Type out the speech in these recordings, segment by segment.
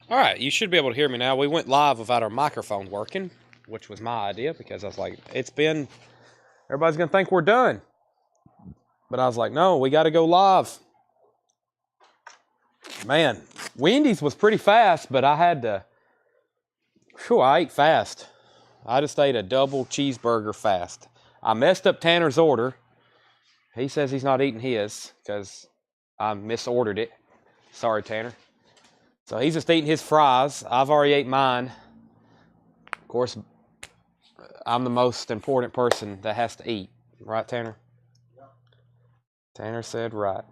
All right, you should be able to hear me now. We went live without our microphone working, which was my idea because I was like, everybody's going to think we're done. But I was like, no, we got to go live. Man, Wendy's was pretty fast, but I had to, I ate fast. I just ate a double cheeseburger fast. I messed up Tanner's order. He says he's not eating his because I misordered it. Sorry, Tanner. So he's just eating his fries. I've already ate mine. Of course, I'm the most important person that has to eat. Right, Tanner? Yeah. Tanner said right.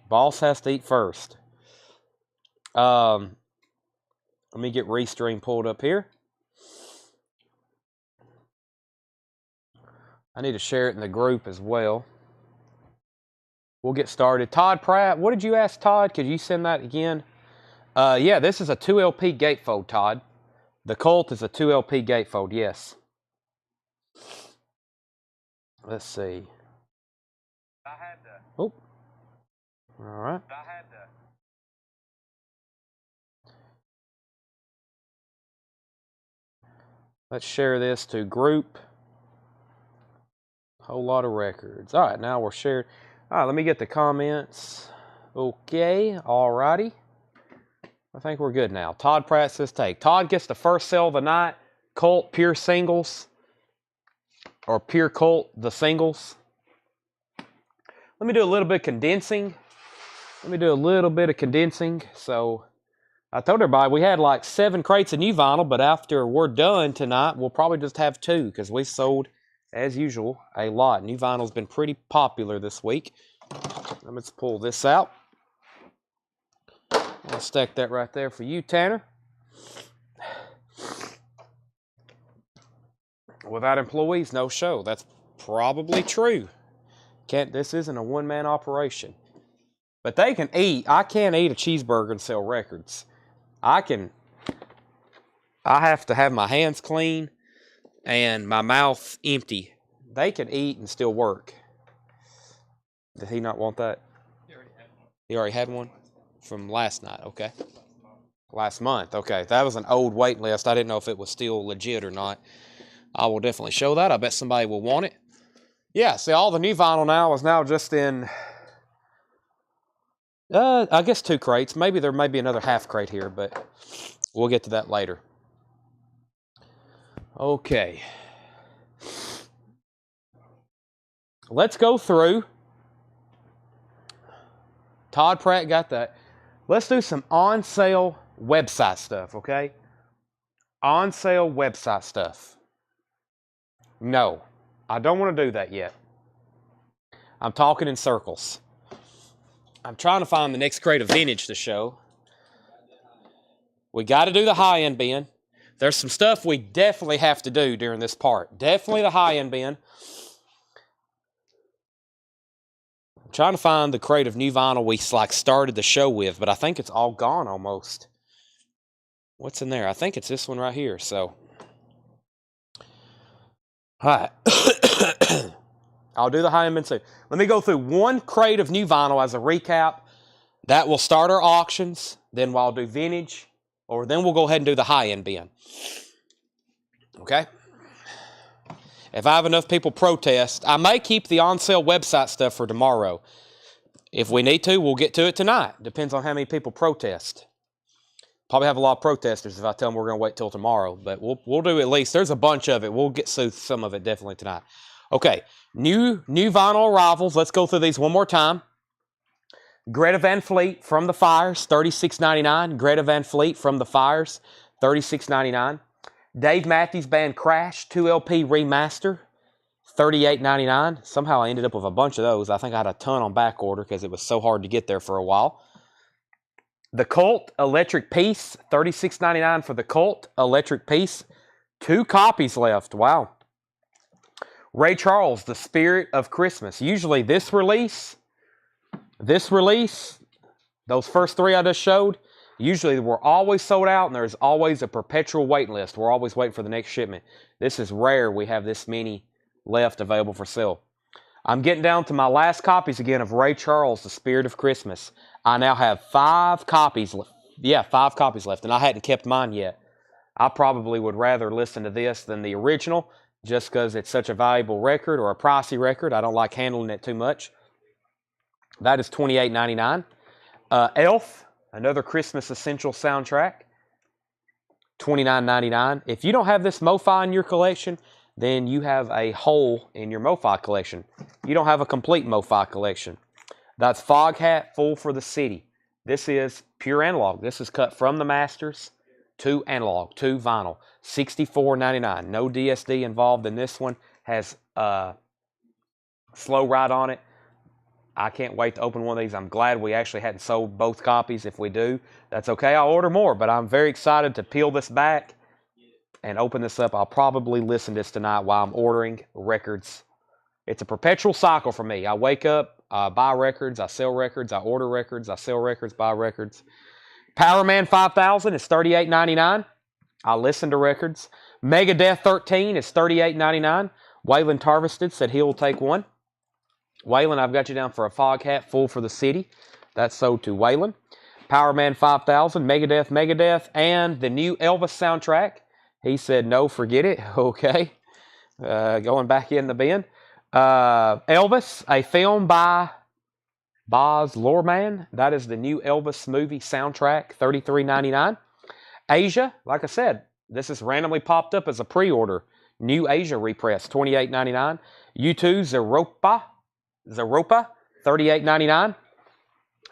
Boss has to eat first. Let me get Restream pulled up here. I need to share it in the group as well. We'll get started. Todd Pratt, what did you ask, Todd? Could you send that again? Yeah, this is a 2LP gatefold, Todd. The Colt is a 2LP gatefold, yes. Let's see. Oh. All right. Let's share this to group. Whole lot of records. All right, now we're shared. All right, let me get the comments. Okay, all righty. I think we're good now. Todd Pratt says take. Todd gets the first sale of the night. Colt pure singles. Or pure Colt, the singles. Let me do a little bit of condensing. So I told everybody we had like 7 crates of new vinyl, but after we're done tonight, we'll probably just have 2 because we sold, as usual, a lot. New vinyl's been pretty popular this week. Let's pull this out. I'll stack that right there for you, Tanner. Without employees, no show. That's probably true. This isn't a one-man operation. But they can eat. I can't eat a cheeseburger and sell records. I have to have my hands clean and my mouth empty. They can eat and still work. Did he not want that? He already had one? From last night, okay. Last month, okay. That was an old wait list. I didn't know if it was still legit or not. I will definitely show that. I bet somebody will want it. Yeah, see, all the new vinyl now is now just in, I guess 2 crates. Maybe there may be another half crate here, but we'll get to that later. Okay. Let's go through. Todd Pratt got that. Let's do some on-sale website stuff, okay? On-sale website stuff. No, I don't want to do that yet. I'm talking in circles. I'm trying to find the next crate of vintage to show. We got to do the high-end bin. There's some stuff we definitely have to do during this part. Definitely the high-end bin. I'm trying to find the crate of new vinyl we started the show with, but I think it's all gone almost. What's in there? I think it's this one right here. So, all right. I'll do the high-end bin soon. Let me go through 1 crate of new vinyl as a recap. That will start our auctions. Then I'll do vintage. Or then we'll go ahead and do the high-end bin. Okay? If I have enough people protest, I may keep the on-sale website stuff for tomorrow. If we need to, we'll get to it tonight. Depends on how many people protest. Probably have a lot of protesters if I tell them we're going to wait till tomorrow. But we'll do at least. There's a bunch of it. We'll get through some of it definitely tonight. Okay, new vinyl arrivals. Let's go through these one more time. Greta Van Fleet from the Fires, $36.99. Greta Van Fleet from the Fires, $36.99. Dave Matthews Band Crash 2LP Remaster, $38.99. Somehow I ended up with a bunch of those. I think I had a ton on back order because it was so hard to get there for a while. The Colt Electric Piece, $36.99 for the Colt Electric Piece. 2 copies left. Wow. Ray Charles, The Spirit of Christmas. Usually this release, those first 3 I just showed, usually we're always sold out and there's always a perpetual waiting list. We're always waiting for the next shipment. This is rare we have this many left available for sale. I'm getting down to my last copies again of Ray Charles, The Spirit of Christmas. I now have 5 copies, Yeah, 5 copies left, and I hadn't kept mine yet. I probably would rather listen to this than the original, just because it's such a valuable record or a pricey record. I don't like handling it too much. That is $28.99. Elf, another Christmas Essential soundtrack, $29.99. If you don't have this MoFi in your collection, then you have a hole in your MoFi collection. You don't have a complete MoFi collection. That's Foghat, Fool for the City. This is pure analog. This is cut from the masters to analog, to vinyl. $64.99. No DSD involved in this one. Has slow ride on it. I can't wait to open one of these. I'm glad we actually hadn't sold both copies. If we do, that's okay. I'll order more, but I'm very excited to peel this back and open this up. I'll probably listen to this tonight while I'm ordering records. It's a perpetual cycle for me. I wake up, I buy records, I sell records, I order records, I sell records, buy records. Power Man 5000 is $38.99. I listen to records. Megadeth 13 is $38.99. Waylon Tarvested said he'll take one. Waylon, I've got you down for a Foghat, Fool for the City. That's sold to Waylon. Power Man 5000, Megadeth, and the new Elvis soundtrack. He said, no, forget it. Okay. Going back in the bin. Elvis, a film by Baz Luhrmann. That is the new Elvis movie soundtrack, $33.99. Asia, like I said, this is randomly popped up as a pre-order. New Asia repress, $28.99. U2 Zeropa, $38.99.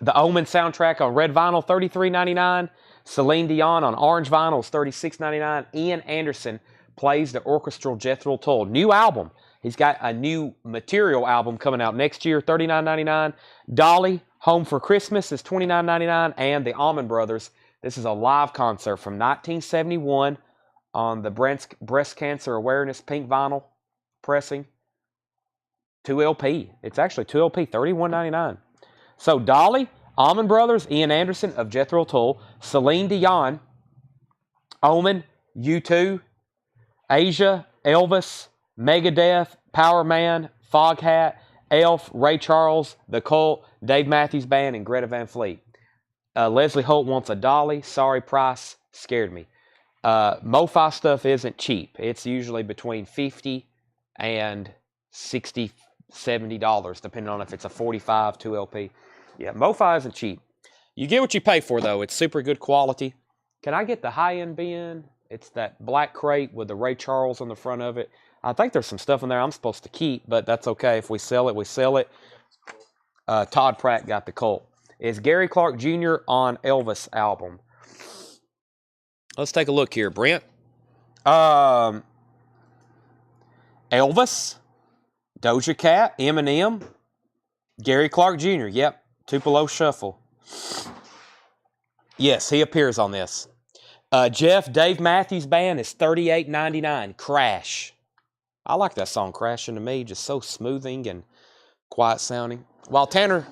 The Omen soundtrack on red vinyl, $33.99. Celine Dion on orange vinyl is $36.99. Ian Anderson plays the orchestral Jethro Tull. New album. He's got a new Material album coming out next year, $39.99. Dolly, Home for Christmas is $29.99. And the Allman Brothers, this is a live concert from 1971 on the Breast Cancer Awareness pink vinyl pressing. 2 LP. It's actually 2 LP, $31.99. So Dolly, Allman Brothers, Ian Anderson of Jethro Tull, Celine Dion, Omen, U2, Asia, Elvis, Megadeth, Power Man, Foghat, Elf, Ray Charles, The Cult, Dave Matthews Band, and Greta Van Fleet. Leslie Holt wants a Dolly. Sorry, price scared me. MoFi stuff isn't cheap. It's usually between $50 and $60, $70, depending on if it's a 45, 2 LP. Yeah, MoFi isn't cheap. You get what you pay for, though. It's super good quality. Can I get the high-end bin? It's that black crate with the Ray Charles on the front of it. I think there's some stuff in there I'm supposed to keep, but that's okay. If we sell it, we sell it. Todd Pratt got the Cult. Is Gary Clark Jr. on Elvis album? Let's take a look here, Brent. Elvis, Doja Cat, Eminem, Gary Clark Jr. Yep, Tupelo Shuffle. Yes, he appears on this. Jeff, Dave Matthews Band is $38.99. Crash. I like that song, Crashing to me. Just so smoothing and quiet sounding. While Tanner,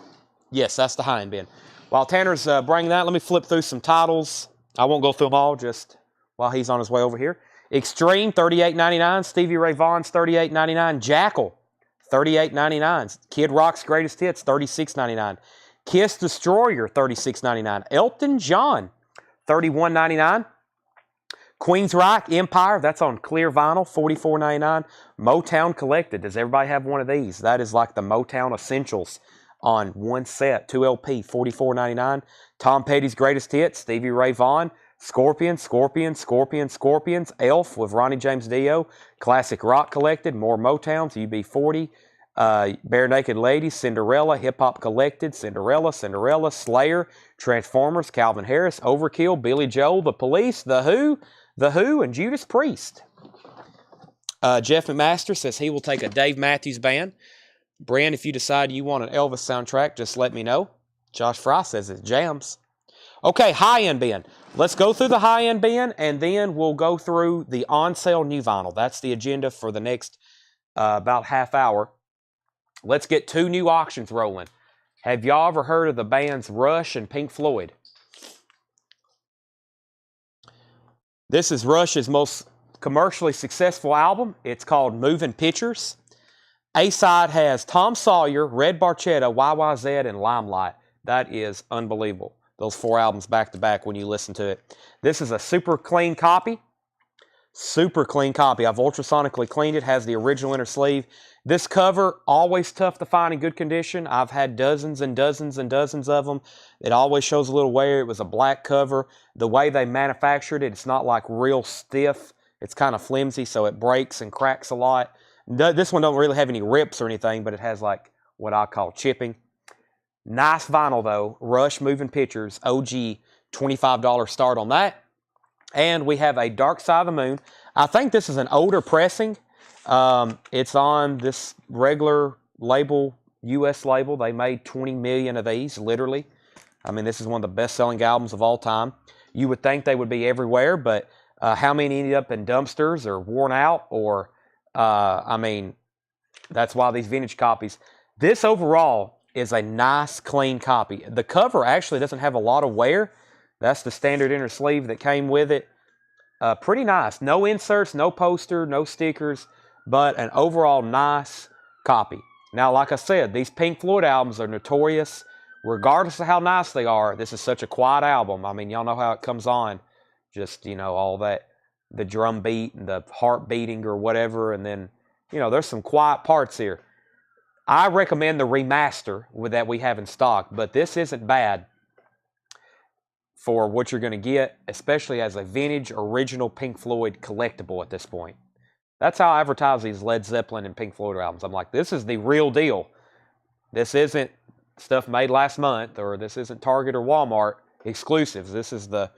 yes, that's the high-end bin. While Tanner's bringing that, let me flip through some titles. I won't go through them all just while he's on his way over here. Extreme, $38.99. Stevie Ray Vaughan's $38.99. Jackal, $38.99. Kid Rock's Greatest Hits, $36.99. Kiss Destroyer, $36.99. Elton John, $31.99. Queensryche Empire, that's on clear vinyl, $44.99. Motown Collected, does everybody have one of these? That is like the Motown Essentials on one set, 2 LP, $44.99. Tom Petty's Greatest Hits, Stevie Ray Vaughan. Scorpions, Elf with Ronnie James Dio. Classic Rock Collected, more Motowns, UB40. Bare Naked Ladies, Cinderella, Hip Hop Collected, Cinderella, Slayer, Transformers, Calvin Harris, Overkill, Billy Joel, The Police, The Who, and Judas Priest. Jeff McMaster says he will take a Dave Matthews Band. Brand, if you decide you want an Elvis soundtrack, just let me know. Josh Fry says it jams. Okay, high-end bin. Let's go through the high-end bin, and then we'll go through the on-sale new vinyl. That's the agenda for the next about half hour. Let's get 2 new auctions rolling. Have y'all ever heard of the bands Rush and Pink Floyd? This is Rush's most commercially successful album. It's called Moving Pictures. A-side has Tom Sawyer, Red Barchetta, YYZ, and Limelight. That is unbelievable. those 4 albums back to back when you listen to it. This is a super clean copy. Super clean copy. I've ultrasonically cleaned it. Has the original inner sleeve. This cover, always tough to find in good condition. I've had dozens and dozens and dozens of them. It always shows a little wear. It was a black cover. The way they manufactured it, it's not like real stiff. It's kind of flimsy, so it breaks and cracks a lot. This one don't really have any rips or anything, but it has like what I call chipping. Nice vinyl though. Rush Moving Pictures, OG, $25 start on that. And we have a Dark Side of the Moon. I think this is an older pressing. It's on this regular label, US label. They made 20 million of these, literally. I mean, this is one of the best-selling albums of all time. You would think they would be everywhere, but how many ended up in dumpsters or worn out? Or, I mean, that's why these vintage copies. This overall is a nice, clean copy. The cover actually doesn't have a lot of wear. That's the standard inner sleeve that came with it. Pretty nice. No inserts, no poster, no stickers, but an overall nice copy. Now, like I said, these Pink Floyd albums are notorious. Regardless of how nice they are, this is such a quiet album. I mean, y'all know how it comes on. Just, you know, all that, the drum beat and the heart beating or whatever. And then, you know, there's some quiet parts here. I recommend the remaster that we have in stock, but this isn't bad for what you're going to get, especially as a vintage original Pink Floyd collectible at this point. That's how I advertise these Led Zeppelin and Pink Floyd albums. I'm like, this is the real deal. This isn't stuff made last month, or this isn't Target or Walmart exclusives. This is the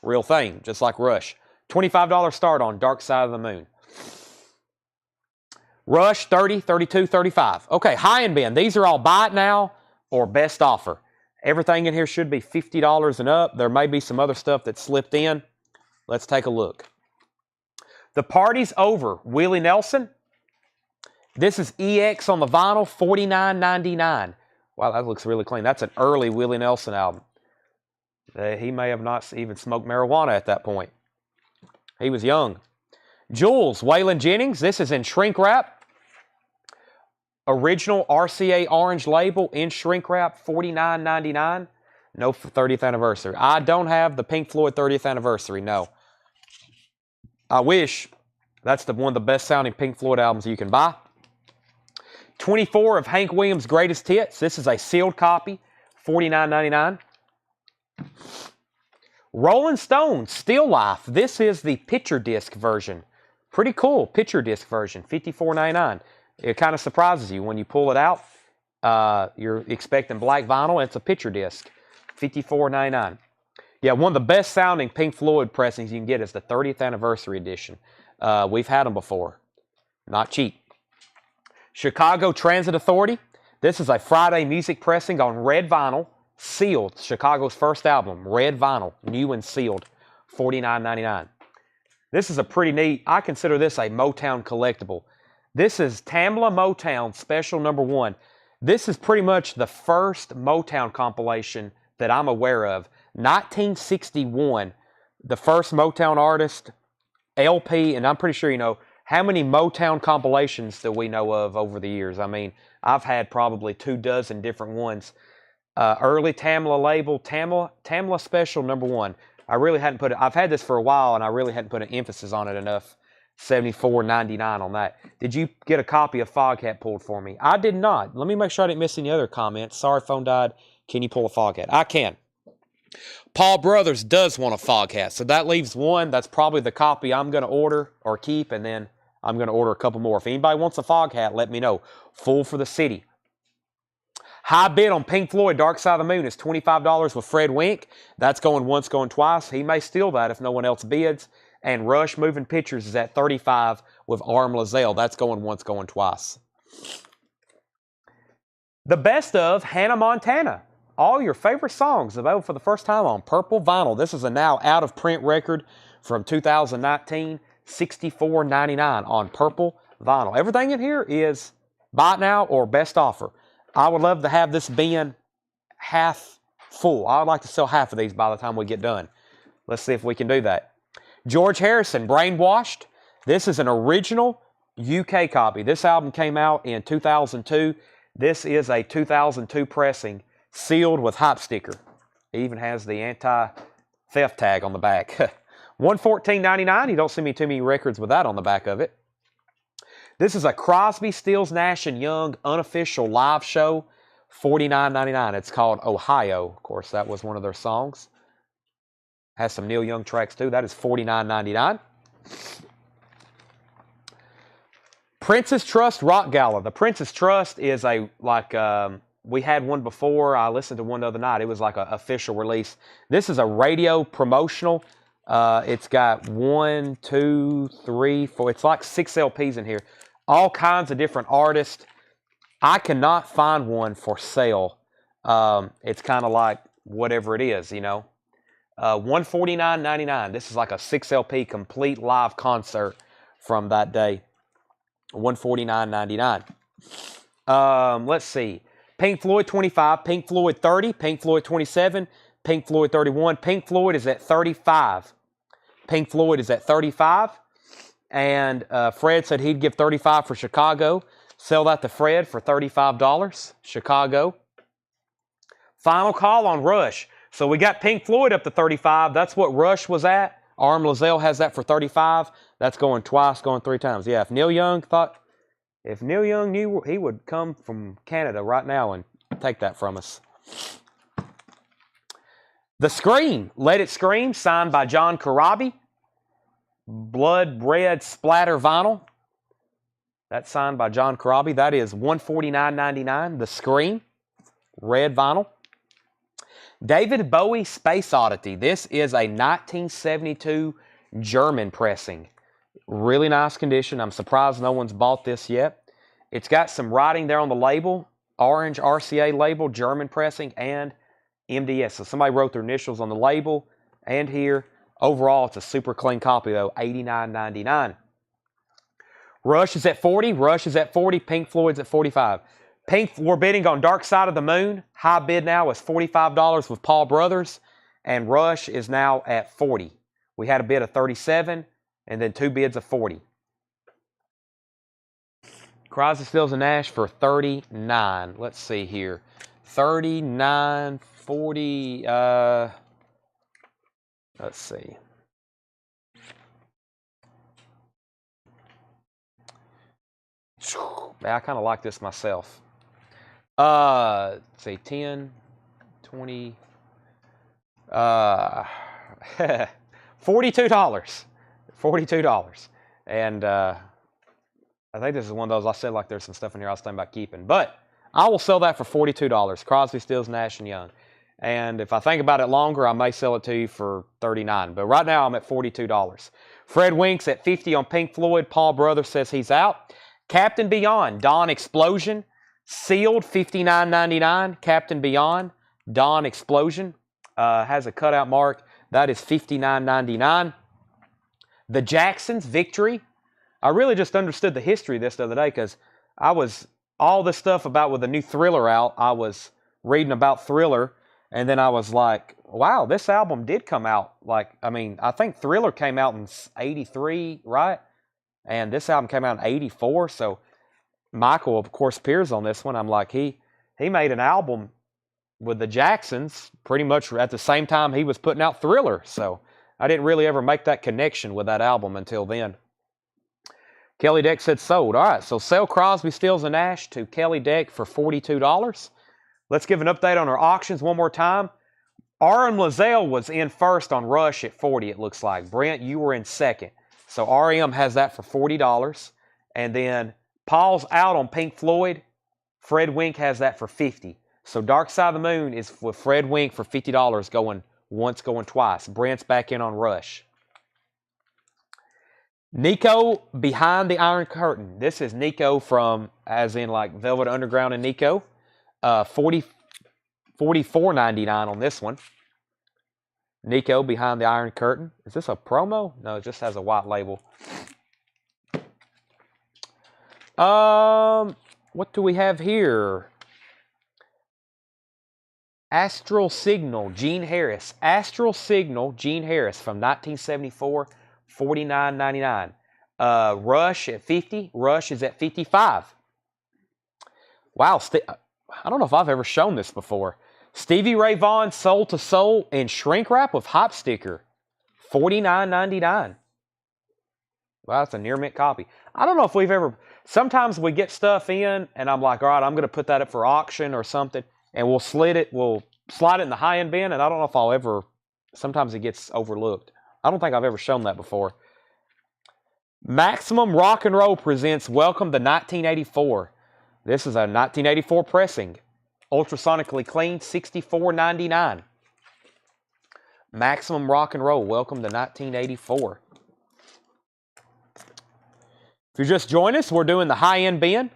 real thing, just like Rush. $25 start on Dark Side of the Moon. Rush, 30, 32, 35. Okay, high-end bin. These are all buy it now or best offer. Everything in here should be $50 and up. There may be some other stuff that slipped in. Let's take a look. The Party's Over, Willie Nelson. This is EX on the vinyl, $49.99. Wow, that looks really clean. That's an early Willie Nelson album. He may have not even smoked marijuana at that point. He was young. Jules, Waylon Jennings. This is in shrink wrap. Original RCA orange label in shrink wrap, $49.99. No 30th anniversary. I don't have the Pink Floyd 30th anniversary, no. I wish. That's one of the best sounding Pink Floyd albums you can buy. 24 of Hank Williams' Greatest Hits. This is a sealed copy, $49.99. Rolling Stones, Still Life. This is the picture disc version. Pretty cool picture disc version, $54.99. It kind of surprises you when you pull it out. You're expecting black vinyl. It's a picture disc, $54.99. Yeah, one of the best sounding Pink Floyd pressings you can get is the 30th anniversary edition. We've had them before. Not cheap. Chicago Transit Authority. This is a Friday music pressing on red vinyl, sealed. Chicago's first album, red vinyl, new and sealed, $49.99. This is a pretty neat, I consider this a Motown collectible. This is Tamla Motown Special Number 1. This is pretty much the first Motown compilation that I'm aware of. 1961, the first Motown artist, LP, and I'm pretty sure you know, how many Motown compilations that we know of over the years? I mean, I've had probably 24 different ones. Early Tamla label, Tamla Special Number 1. I really hadn't put it, I've had this for a while and I really hadn't put an emphasis on it enough. $74.99 on that. Did you get a copy of Foghat pulled for me? I did not. Let me make sure I didn't miss any other comments. Sorry, phone died. Can you pull a Foghat? I can. Paul Brothers does want a Foghat, so that leaves one. That's probably the copy I'm going to order or keep, and then I'm going to order a couple more. If anybody wants a Foghat, let me know. Full for the city. High bid on Pink Floyd Dark Side of the Moon is $25 with Fred Wink. That's going once, going twice. He may steal that if no one else bids. And Rush Moving Pictures is at $35 with Arm Lazelle. That's going once, going twice. The best of Hannah Montana. All your favorite songs available for the first time on purple vinyl. This is a now out-of-print record from 2019, $64.99 on purple vinyl. Everything in here is buy it now or best offer. I would love to have this bin half full. I would like to sell half of these by the time we get done. Let's see if we can do that. George Harrison, Brainwashed. This is an original UK copy. This album came out in 2002. This is a 2002 pressing, sealed with hype sticker. It even has the anti-theft tag on the back. $114.99. You don't see me too many records with that on the back of it. This is a Crosby, Stills, Nash & Young unofficial live show. $49.99. It's called Ohio. Of course, that was one of their songs. Has some Neil Young tracks too. That is $49.99. Princess Trust Rock Gala. The Princess Trust is we had one before. I listened to one the other night. It was like an official release. This is a radio promotional. It's got 1, 2, 3, 4. It's like 6 LPs in here. All kinds of different artists. I cannot find one for sale. It's kind of like whatever it is, you know. $149.99. This is like a 6 LP complete live concert from that day. $149.99. Let's see. Pink Floyd 25, Pink Floyd 30, Pink Floyd 27, Pink Floyd 31. Pink Floyd is at 35. Pink Floyd is at 35. And Fred said he'd give 35 for Chicago. Sell that to Fred for $35. Chicago. Final call on Rush. So we got Pink Floyd up to 35. That's what Rush was at. Arm Lazelle has that for 35. That's going twice, going 3 times. Yeah, if Neil Young knew, he would come from Canada right now and take that from us. The Scream, Let It Scream, signed by John Corabi. Blood Red Splatter Vinyl. That's signed by John Corabi. That is $149.99. The Scream, red vinyl. David Bowie Space Oddity. This is a 1972 German pressing. Really nice condition. I'm surprised no one's bought this yet. It's got some writing there on the label. Orange RCA label, German pressing, and MDS. So somebody wrote their initials on the label and here. Overall, it's a super clean copy, though. $89.99. Rush is at 40. Rush is at 40. Pink Floyd's at 45. We're bidding on Dark Side of the Moon. High bid now is $45 with Paul Brothers. And Rush is now at 40. We had a bid of 37 and then 2 bids of 40. Crosby, Stills, and Nash for 39. Let's see here. 39, 40. Let's see. Man, I kind of like this myself. Let's see, 10, 20, $42. $42. And I think this is one of those, I said like there's some stuff in here I was thinking about keeping. But I will sell that for $42. Crosby, Stills, Nash & Young. And if I think about it longer, I may sell it to you for $39. But right now, I'm at $42. Fred Winks at 50 on Pink Floyd. Paul Brothers says he's out. Captain Beyond, Dawn Explosion. Sealed, $59.99. Captain Beyond, Dawn Explosion. Has a cutout mark. That is $59.99. The Jacksons, Victory. I really just understood the history of this the other day because all this stuff about with the new Thriller out, I was reading about Thriller. And then I was like, wow, this album did come out. I think Thriller came out in 83, right? And this album came out in 84. So Michael, of course, appears on this one. I'm like, he made an album with the Jacksons pretty much at the same time he was putting out Thriller. So I didn't really ever make that connection with that album until then. Kelly Deck said sold. All right, so sell Crosby, Stills, and Nash to Kelly Deck for $42. Let's give an update on our auctions one more time. R.M. Lazelle was in first on Rush at 40, it looks like. Brent, you were in second. So R.M. has that for $40. And then Paul's out on Pink Floyd. Fred Wink has that for $50. So Dark Side of the Moon is with Fred Wink for $50 going once, going twice. Brent's back in on Rush. Nico Behind the Iron Curtain. This is Nico from, as in like Velvet Underground and Nico. $44.99 on this one. Nico Behind the Iron Curtain. Is this a promo? No, it just has a white label. What do we have here? Astral Signal, Gene Harris. Astral Signal, Gene Harris from 1974, $49.99. Rush at 50. Rush is at 55. Wow, I don't know if I've ever shown this before. Stevie Ray Vaughan Soul to Soul in shrink wrap with hype sticker. $49.99. Well, that's a near mint copy. I don't know if we've ever... Sometimes we get stuff in, and I'm like, all right, I'm going to put that up for auction or something, and we'll slide it in the high-end bin, and I don't know if I'll ever... Sometimes it gets overlooked. I don't think I've ever shown that before. Maximum Rock and Roll presents Welcome to 1984. This is a 1984 pressing. Ultrasonically clean, $64.99. Maximum Rock and Roll, Welcome to 1984. If you just joined us, we're doing the high-end bin.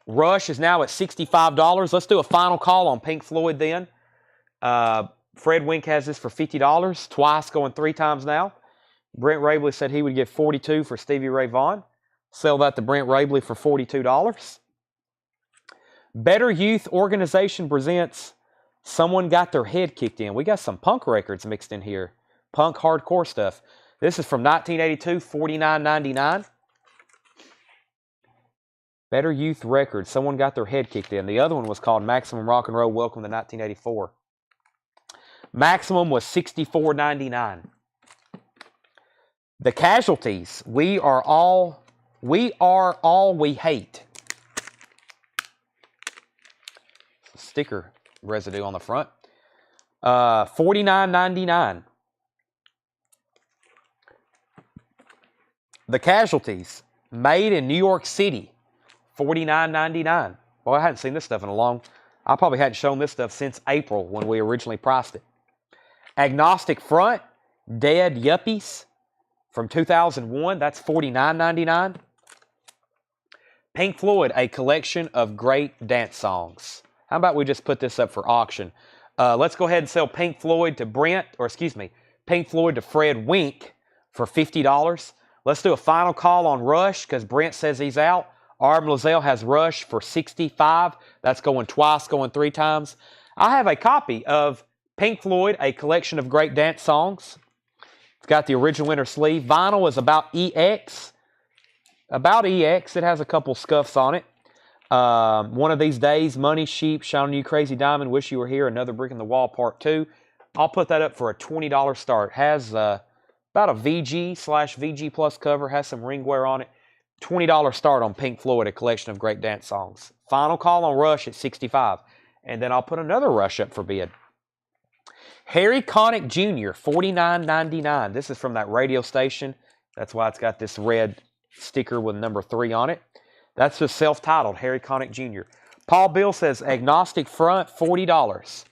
Rush is now at $65. Let's do a final call on Pink Floyd then. Fred Wink has this for $50, twice going 3 times now. Brent Rabley said he would give $42 for Stevie Ray Vaughan. Sell that to Brent Rabley for $42. Better Youth Organization presents Someone Got Their Head Kicked In. We got some punk records mixed in here. Punk hardcore stuff. This is from 1982, $49.99. Better Youth Records. Someone Got Their Head Kicked In. The other one was called Maximum Rock and Roll, Welcome to 1984. Maximum was $64.99. The Casualties. We are all we hate. Sticker residue on the front. $49.99. The Casualties, made in New York City, $49.99. Boy, I hadn't seen this stuff in a long... I probably hadn't shown this stuff since April when we originally priced it. Agnostic Front, Dead Yuppies, from 2001. That's $49.99. Pink Floyd, a collection of great dance songs. How about we just put this up for auction? Let's go ahead and sell Pink Floyd to Pink Floyd to Fred Wink for $50. Let's do a final call on Rush because Brent says he's out. Arm Lazelle has Rush for $65. That's going twice, going 3 times. I have a copy of Pink Floyd, a collection of great dance songs. It's got the original inner sleeve. Vinyl is about EX. About EX. It has a couple scuffs on it. One of These Days, Money Sheep, Shine on You Crazy Diamond, Wish You Were Here, Another Brick in the Wall Part 2. I'll put that up for a $20 start. Has about a VG/VG Plus cover, has some ring wear on it. $20 start on Pink Floyd, a collection of great dance songs. Final call on Rush at $65. And then I'll put another Rush up for bid. Harry Connick Jr., $49.99. This is from that radio station. That's why it's got this red sticker with number 3 on it. That's just self-titled, Harry Connick Jr. Paul Bill says Agnostic Front, $40.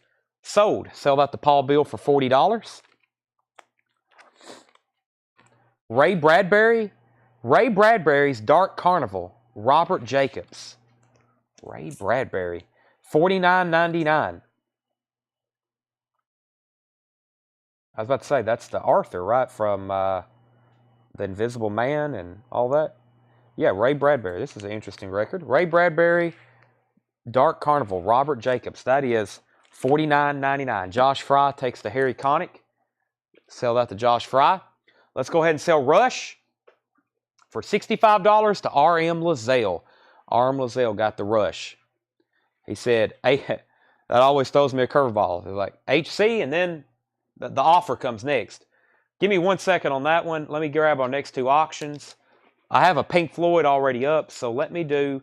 Sold. Sell that to Paul Bill for $40. Ray Bradbury's Dark Carnival, Robert Jacobs. Ray Bradbury, $49.99. I was about to say, that's the Arthur, right, from The Invisible Man and all that. Yeah, Ray Bradbury. This is an interesting record. Ray Bradbury, Dark Carnival, Robert Jacobs. That is $49.99. Josh Fry takes the Harry Connick. Sell that to Josh Fry. Let's go ahead and sell Rush for $65 to R.M. Lazelle. R.M. Lazelle got the Rush. He said, that always throws me a curveball. They're like, HC, and then the offer comes next. Give me 1 second on that one. Let me grab our next 2 auctions. I have a Pink Floyd already up, so let me do,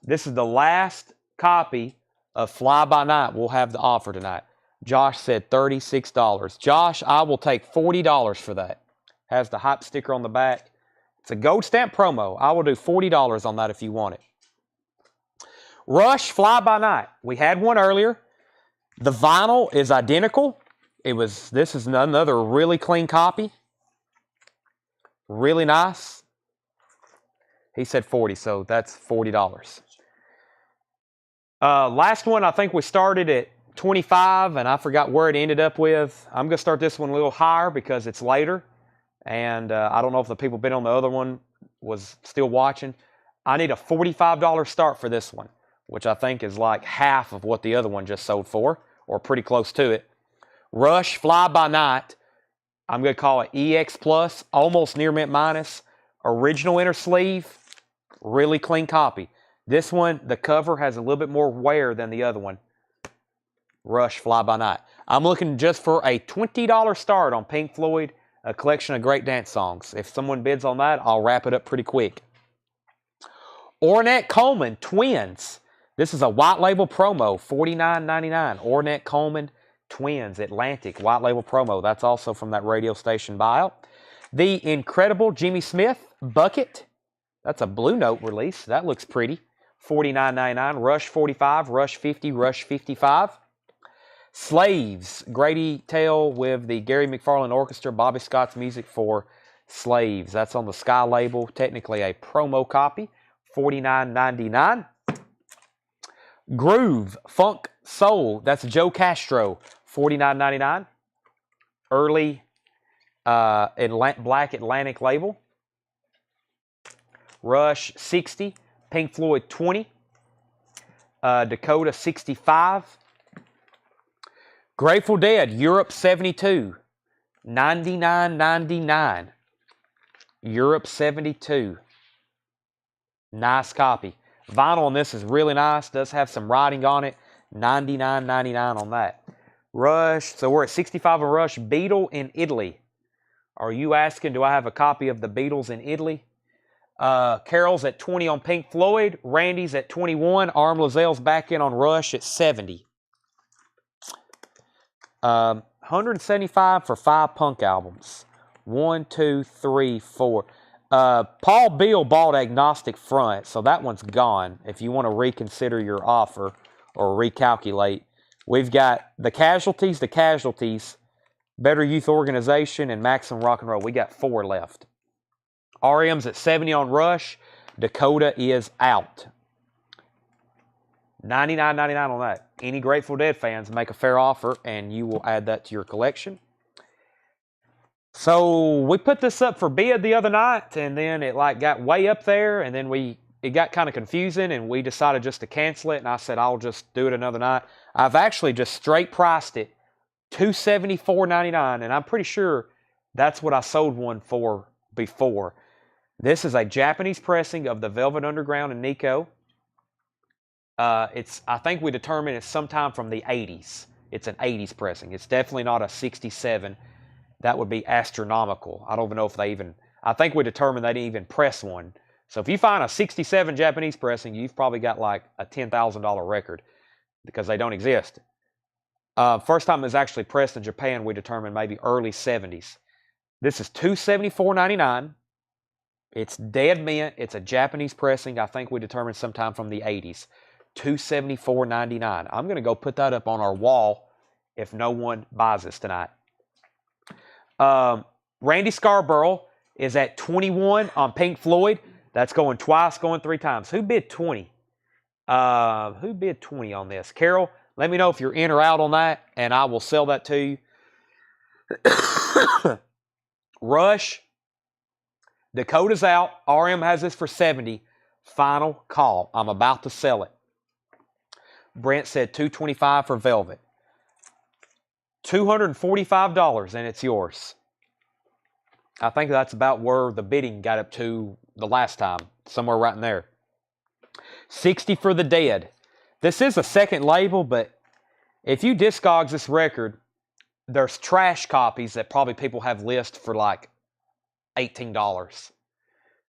this is the last copy of Fly By Night. We'll have the offer tonight. Josh said $36. Josh, I will take $40 for that. Has the hype sticker on the back. It's a gold stamp promo. I will do $40 on that if you want it. Rush Fly By Night. We had one earlier. The vinyl is identical. This is another really clean copy. Really nice. He said 40, so that's $40. Last one, I think we started at 25, and I forgot where it ended up with. I'm going to start this one a little higher because it's later. And I don't know if the people been on the other one was still watching. I need a $45 start for this one, which I think is like half of what the other one just sold for, or pretty close to it. Rush Fly By Night. I'm going to call it EX Plus, almost near mint minus. Original inner sleeve, really clean copy. This one, the cover has a little bit more wear than the other one. Rush Fly By Night. I'm looking just for a $20 start on Pink Floyd, a collection of great dance songs. If someone bids on that, I'll wrap it up pretty quick. Ornette Coleman, Twins. This is a white label promo, $49.99. Ornette Coleman, Twins, Atlantic, white label promo. That's also from that radio station buyout. The Incredible Jimmy Smith, Bucket. That's a Blue Note release. That looks pretty. $49.99. Rush 45, Rush 50, Rush 55. Slaves, Grady Tale with the Gary McFarland Orchestra, Bobby Scott's music for Slaves. That's on the Sky label, technically a promo copy, $49.99. Groove, Funk Soul, that's Joe Castro, $49.99. Early Black Atlantic label. Rush 60, Pink Floyd 20, Dakota 65, Grateful Dead Europe 72, $99.99. Europe 72, nice copy. Vinyl on this is really nice. Does have some writing on it. $99.99 on that. Rush. So we're at 65 on Rush. Beatle in Italy. Are you asking? Do I have a copy of the Beatles in Italy? Carol's at 20 on Pink Floyd. Randy's at 21. Arm Lazelle's back in on Rush at 70. 175 for 5 punk albums. 1, 2, 3, 4. Paul Beal bought Agnostic Front, so that one's gone. If you want to reconsider your offer or recalculate, we've got the Casualties, Better Youth Organization, and Maximum Rock and Roll. We got 4 left. REM's at 70 on Rush. Dakota is out. $99.99 on that. Any Grateful Dead fans, make a fair offer, and you will add that to your collection. So we put this up for bid the other night, and then it got way up there, and then it got kind of confusing, and we decided just to cancel it, and I said I'll just do it another night. I've actually just straight priced it, $274.99, and I'm pretty sure that's what I sold one for before. This is a Japanese pressing of the Velvet Underground and Nico. I think we determined it's sometime from the 80s. It's an 80s pressing. It's definitely not a 67. That would be astronomical. I don't even know if I think we determined they didn't even press one. So if you find a 67 Japanese pressing, you've probably got like a $10,000 record because they don't exist. First time it was actually pressed in Japan, we determined maybe early 70s. This is $274.99. It's dead mint. It's a Japanese pressing. I think we determined sometime from the 80s. $274.99. I'm going to go put that up on our wall if no one buys this tonight. Randy Scarborough is at 21 on Pink Floyd. That's going twice, going 3 times. Who bid 20? Who bid 20 on this? Carol, let me know if you're in or out on that, and I will sell that to you. Rush. Dakota's out. RM has this for 70. Final call. I'm about to sell it. Brent said $225 for Velvet. $245, and it's yours. I think that's about where the bidding got up to the last time. Somewhere right in there. 60 for the Dead. This is a second label, but if you Discogs this record, there's trash copies that probably people have list for like $18.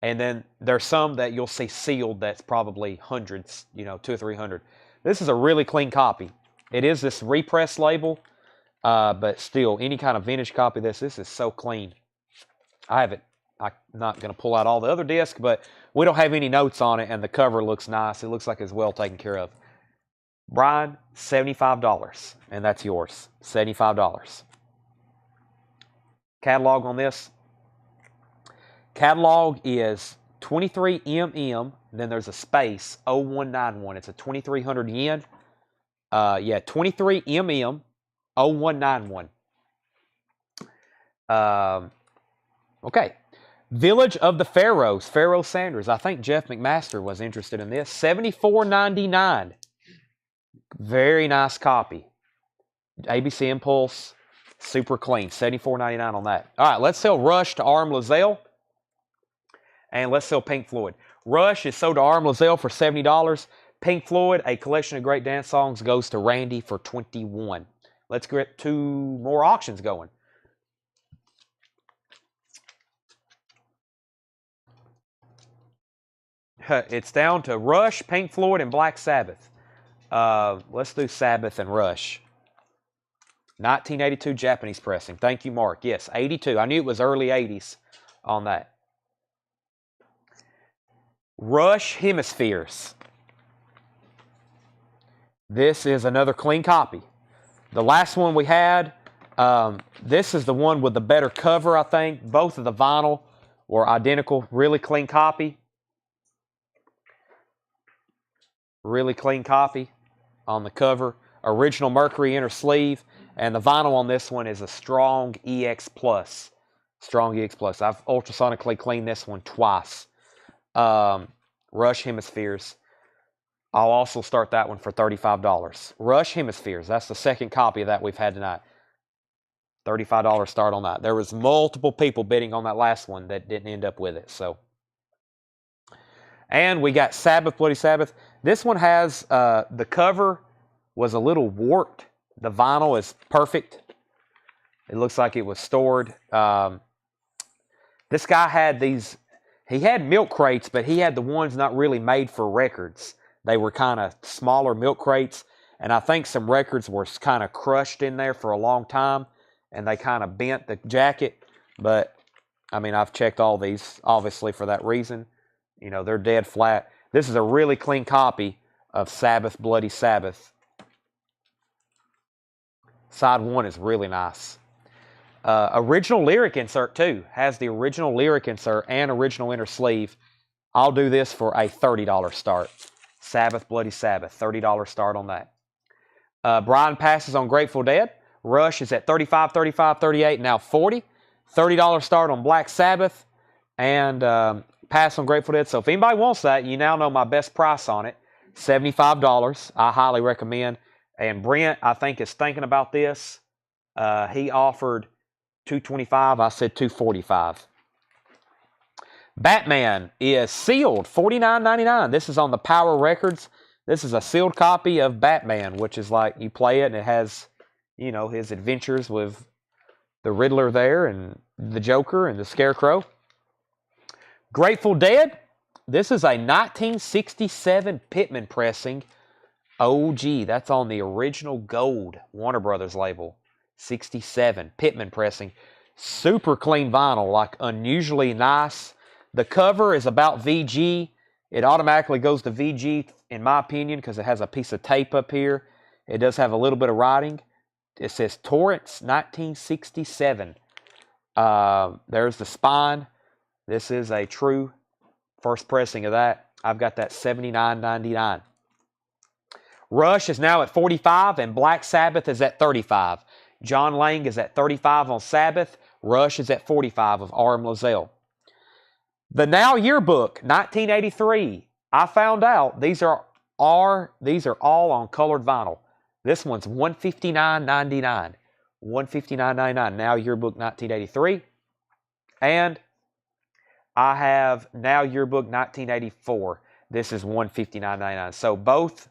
And then there's some that you'll see sealed that's probably hundreds, 200 or 300. This is a really clean copy. It is this repress label, but still, any kind of vintage copy of this is so clean. I'm not going to pull out all the other discs, but we don't have any notes on it, and the cover looks nice. It looks like it's well taken care of. Brian, $75, and that's yours. $75. Catalog on this. Catalog is 23MM, then there's a space, 0191. It's a 2,300 yen. 23MM, 0191. Okay. Village of the Pharaohs, Pharaoh Sanders. I think Jeff McMaster was interested in this. $74.99. Very nice copy. ABC Impulse, super clean. $74.99 on that. All right, let's sell Rush to Arm Lazelle. And let's sell Pink Floyd. Rush is sold to Arm Lozelle for $70. Pink Floyd, A Collection of Great Dance Songs, goes to Randy for $21. Let's get 2 more auctions going. It's down to Rush, Pink Floyd, and Black Sabbath. Let's do Sabbath and Rush. 1982 Japanese pressing. Thank you, Mark. Yes, 82. I knew it was early 80s on that. Rush Hemispheres. This is another clean copy. The last one we had, this is the one with the better cover, I think. Both of the vinyl were identical. Really clean copy. Really clean copy on the cover. Original Mercury inner sleeve. And the vinyl on this one is a Strong EX Plus. Strong EX Plus. I've ultrasonically cleaned this one twice. Rush Hemispheres. I'll also start that one for $35. Rush Hemispheres. That's the second copy of that we've had tonight. $35 start on that. There was multiple people bidding on that last one that didn't end up with it. So, and we got Sabbath, Bloody Sabbath. This one has, the cover was a little warped. The vinyl is perfect. It looks like it was stored. This guy had these, he had milk crates, but he had the ones not really made for records. They were kind of smaller milk crates, and I think some records were kind of crushed in there for a long time, and they kind of bent the jacket. But, I mean, I've checked all these, obviously, for that reason. You know, they're dead flat. This is a really clean copy of Sabbath, Bloody Sabbath. Side 1 is really nice. Original lyric insert, too. Has the original lyric insert and original inner sleeve. I'll do this for a $30 start. Sabbath, Bloody Sabbath. $30 start on that. Brian passes on Grateful Dead. Rush is at $35, $35, $38, now $40. $30 start on Black Sabbath. And pass on Grateful Dead. So if anybody wants that, you now know my best price on it. $75. I highly recommend. And Brent, I think, is thinking about this. He offered $225. I said $245. Batman is sealed, $49.99. This is on the Power Records. This is a sealed copy of Batman, which is like you play it and it has, you know, his adventures with the Riddler there and the Joker and the Scarecrow. Grateful Dead. This is a 1967 Pittman pressing. OG. That's on the original gold Warner Brothers label. 67 Pittman pressing. Super clean vinyl, like unusually nice. The cover is about VG. It automatically goes to VG, in my opinion, because it has a piece of tape up here. It does have a little bit of writing. It says Torrance 1967. There's the spine. This is a true first pressing of that. I've got that $79.99. Rush is now at $45 and Black Sabbath is at $35. John Lang is at $35 on Sabbath. Rush is at $45 of R.M. Lozelle. The Now Yearbook, 1983. I found out these are all on colored vinyl. This one's $159.99. $159.99. Now Yearbook 1983. And I have Now Yearbook 1984. This is $159.99. So both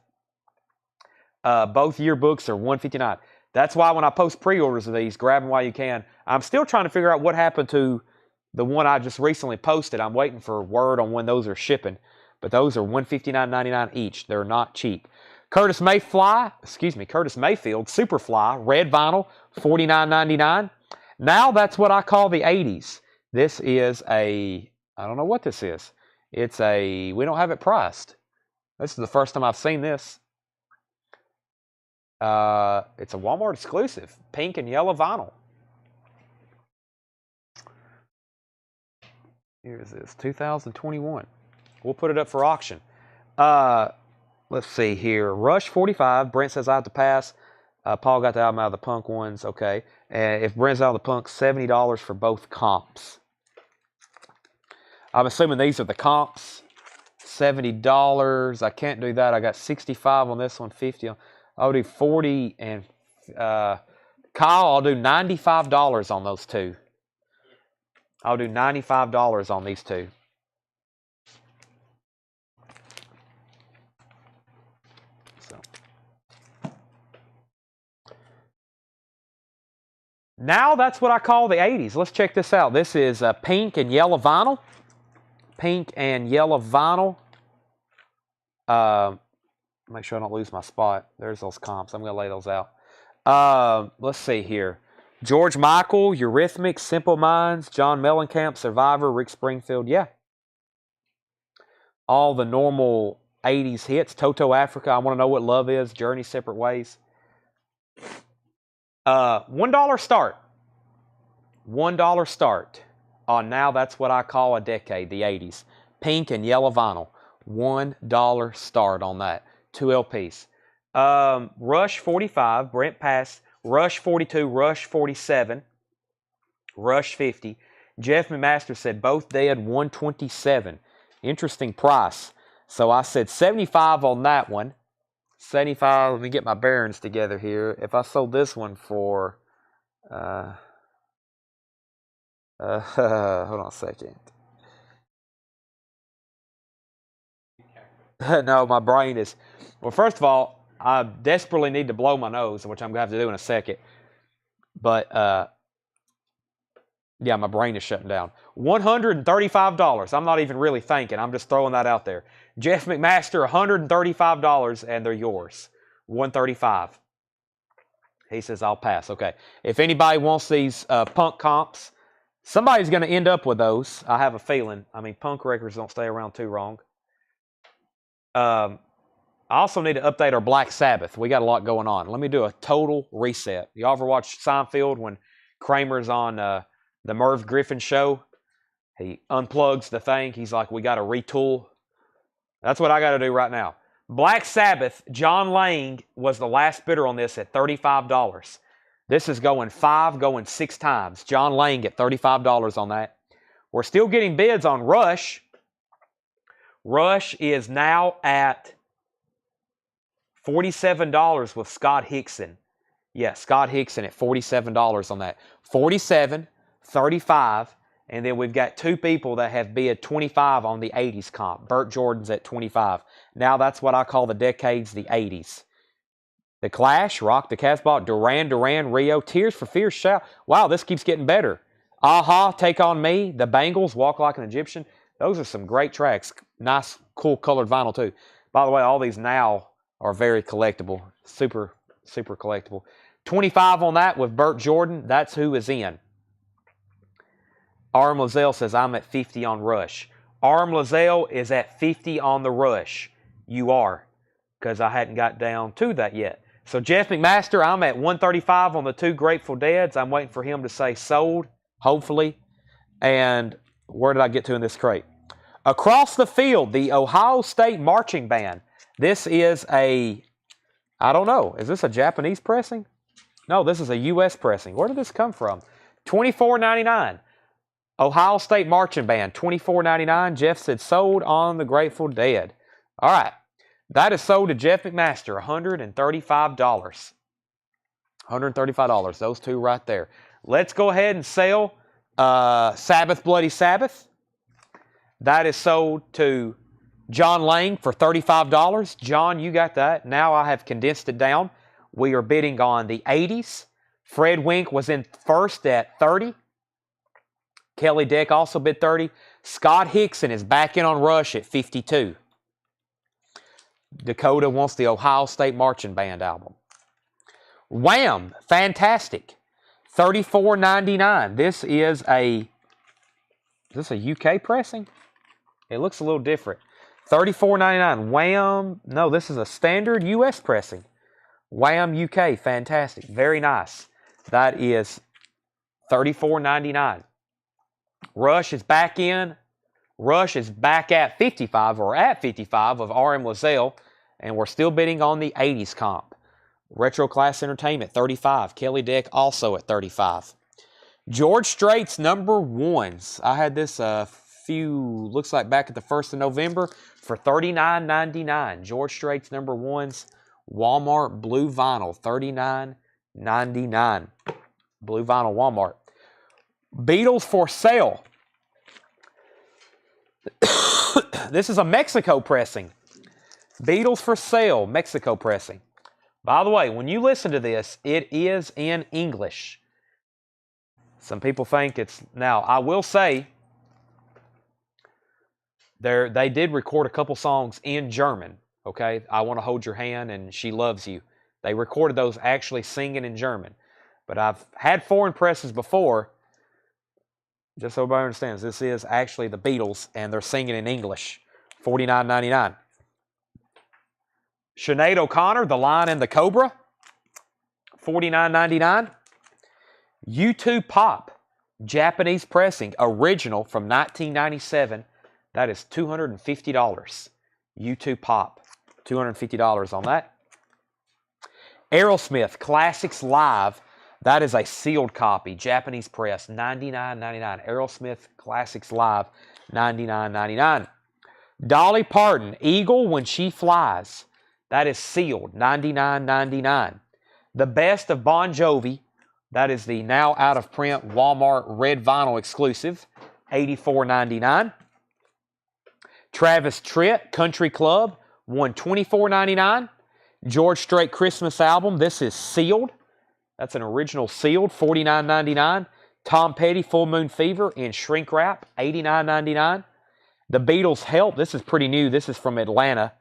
yearbooks are $159. That's why when I post pre-orders of these, grab them while you can. I'm still trying to figure out what happened to the one I just recently posted. I'm waiting for word on when those are shipping. But those are $159.99 each. They're not cheap. Curtis Mayfield, Superfly, red vinyl, $49.99. Now that's what I call the 80s. This is I don't know what this is. We don't have it priced. This is the first time I've seen this. It's a Walmart exclusive, pink and yellow vinyl. Here is this, 2021. We'll put it up for auction. Let's see here. Rush 45. Brent says I have to pass. Paul got the album out of the punk ones. Okay. If Brent's out of the punk, $70 for both comps. I'm assuming these are the comps. $70. I can't do that. I got 65 on this one, 50 on. I'll do 40 and Kyle, I'll do $95 on those two. I'll do $95 on these two. Now that's what I call the 80s. Let's check this out. This is pink and yellow vinyl. Pink and yellow vinyl. Make sure I don't lose my spot. There's those comps. I'm going to lay those out. Let's see here. George Michael, Eurythmics, Simple Minds, John Mellencamp, Survivor, Rick Springfield. Yeah. All the normal 80s hits. Toto Africa, I Want to Know What Love Is, Journey, Separate Ways. $1 start. $1 start on Now That's What I Call a Decade, the 80s. Pink and yellow vinyl. $1 start on that. 2 LPs. Rush 45, Brent Pass. Rush 42, Rush 47, Rush 50. Jeff McMaster said both dead, 127. Interesting price. So I said 75 on that one. 75, let me get my bearings together here. If I sold this one for, hold on a second. No, my brain is, well, first of all, I desperately need to blow my nose, which I'm going to have to do in a second. But, yeah, my brain is shutting down. $135. I'm not even really thinking. I'm just throwing that out there. Jeff McMaster, $135, and they're yours. $135. He says, I'll pass. Okay. If anybody wants these punk comps, somebody's going to end up with those. I have a feeling. I mean, punk records don't stay around too long. I also need to update our Black Sabbath. We got a lot going on. Let me do a total reset. You ever watch Seinfeld when Kramer's on the Merv Griffin show? He unplugs the thing. He's like, we got to retool. That's what I got to do right now. Black Sabbath, John Lang was the last bidder on this at $35. This is going 6 times. John Lang at $35 on that. We're still getting bids on Rush. Rush is now at $47 with Scott Hickson. Yeah, Scott Hickson at $47 on that. 47, 35, and then we've got 2 people that have bid 25 on the 80s comp. Burt Jordan's at 25. Now that's what I call the decades, the 80s. The Clash, Rock the Casbah, Duran Duran, Rio, Tears for Fears, Shout. Wow, this keeps getting better. Aha, Take On Me, The Bangles, Walk Like an Egyptian. Those are some great tracks. Nice, cool colored vinyl too. By the way, all these now are very collectible. Super, super collectible. 25 on that with Burt Jordan. That's who is in. Arm Lazelle says, I'm at 50 on Rush. Arm Lazelle is at 50 on the Rush. You are, because I hadn't got down to that yet. So Jeff McMaster, I'm at 135 on the 2 Grateful Deads. I'm waiting for him to say sold, hopefully. And where did I get to in this crate? Across the Field, the Ohio State Marching Band. This is a, I don't know, is this a Japanese pressing? No, this is a U.S. pressing. Where did this come from? $24.99. Ohio State Marching Band, $24.99. Jeff said sold on the Grateful Dead. All right. That is sold to Jeff McMaster, $135. $135. Those 2 right there. Let's go ahead and sell Sabbath Bloody Sabbath. That is sold to John Lang for $35. John, you got that. Now I have condensed it down. We are bidding on the 80s. Fred Wink was in first at 30. Kelly Dick also bid 30. Scott Hickson is back in on Rush at 52. Dakota wants the Ohio State Marching Band album. Wham! Fantastic. $34.99. This is this a UK pressing? It looks a little different. $34.99. Wham! No, this is a standard US pressing. Wham! UK. Fantastic. Very nice. That is $34.99. Rush is back in. Rush is back at 55 or at 55 of R.M. Lazelle, and we're still bidding on the 80s comp. Retro Class Entertainment, 35. Kelly Dick also at 35. George Strait's number ones. I had this looks like back at the 1st of November for $39.99. George Strait's number ones, Walmart Blue Vinyl, $39.99. Blue Vinyl Walmart. Beatles for sale. This is a Mexico pressing. Beatles for sale, Mexico pressing. By the way, when you listen to this, it is in English. Some people think it's... Now, I will say, they did record a couple songs in German, okay? I Want to Hold Your Hand and She Loves You. They recorded those actually singing in German. But I've had foreign presses before. Just so everybody understands, this is actually the Beatles, and they're singing in English. $49.99. Sinead O'Connor, The Lion and the Cobra. $49.99. YouTube Pop, Japanese pressing, original from 1997. That is $250. YouTube Pop, $250 on that. Aerosmith Classics Live. That is a sealed copy, Japanese press, $99.99. Aerosmith Classics Live, $99.99. Dolly Parton, Eagle When She Flies. That is sealed, $99.99. The Best of Bon Jovi. That is the now out of print Walmart red vinyl exclusive, $84.99. Travis Tritt, Country Club, $124.99. George Strait Christmas album. This is sealed. That's an original sealed, $49.99. Tom Petty, Full Moon Fever in shrink wrap, $89.99. The Beatles Help. This is pretty new. This is from Atlanta.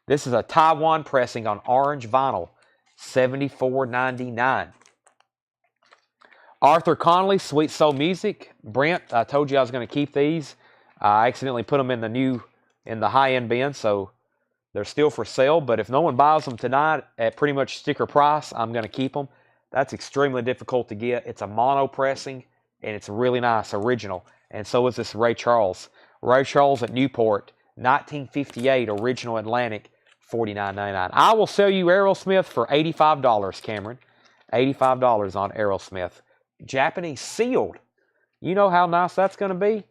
This is a Taiwan pressing on orange vinyl, $74.99. Arthur Conley, Sweet Soul Music. Brent, I told you I was going to keep these. I accidentally put them in the high-end bin, so they're still for sale. But if no one buys them tonight at pretty much sticker price, I'm going to keep them. That's extremely difficult to get. It's a mono pressing, and it's really nice, original. And so is this Ray Charles. Ray Charles at Newport, 1958, original Atlantic, $49.99. I will sell you Aerosmith for $85, Cameron. $85 on Aerosmith. Japanese sealed. You know how nice that's going to be?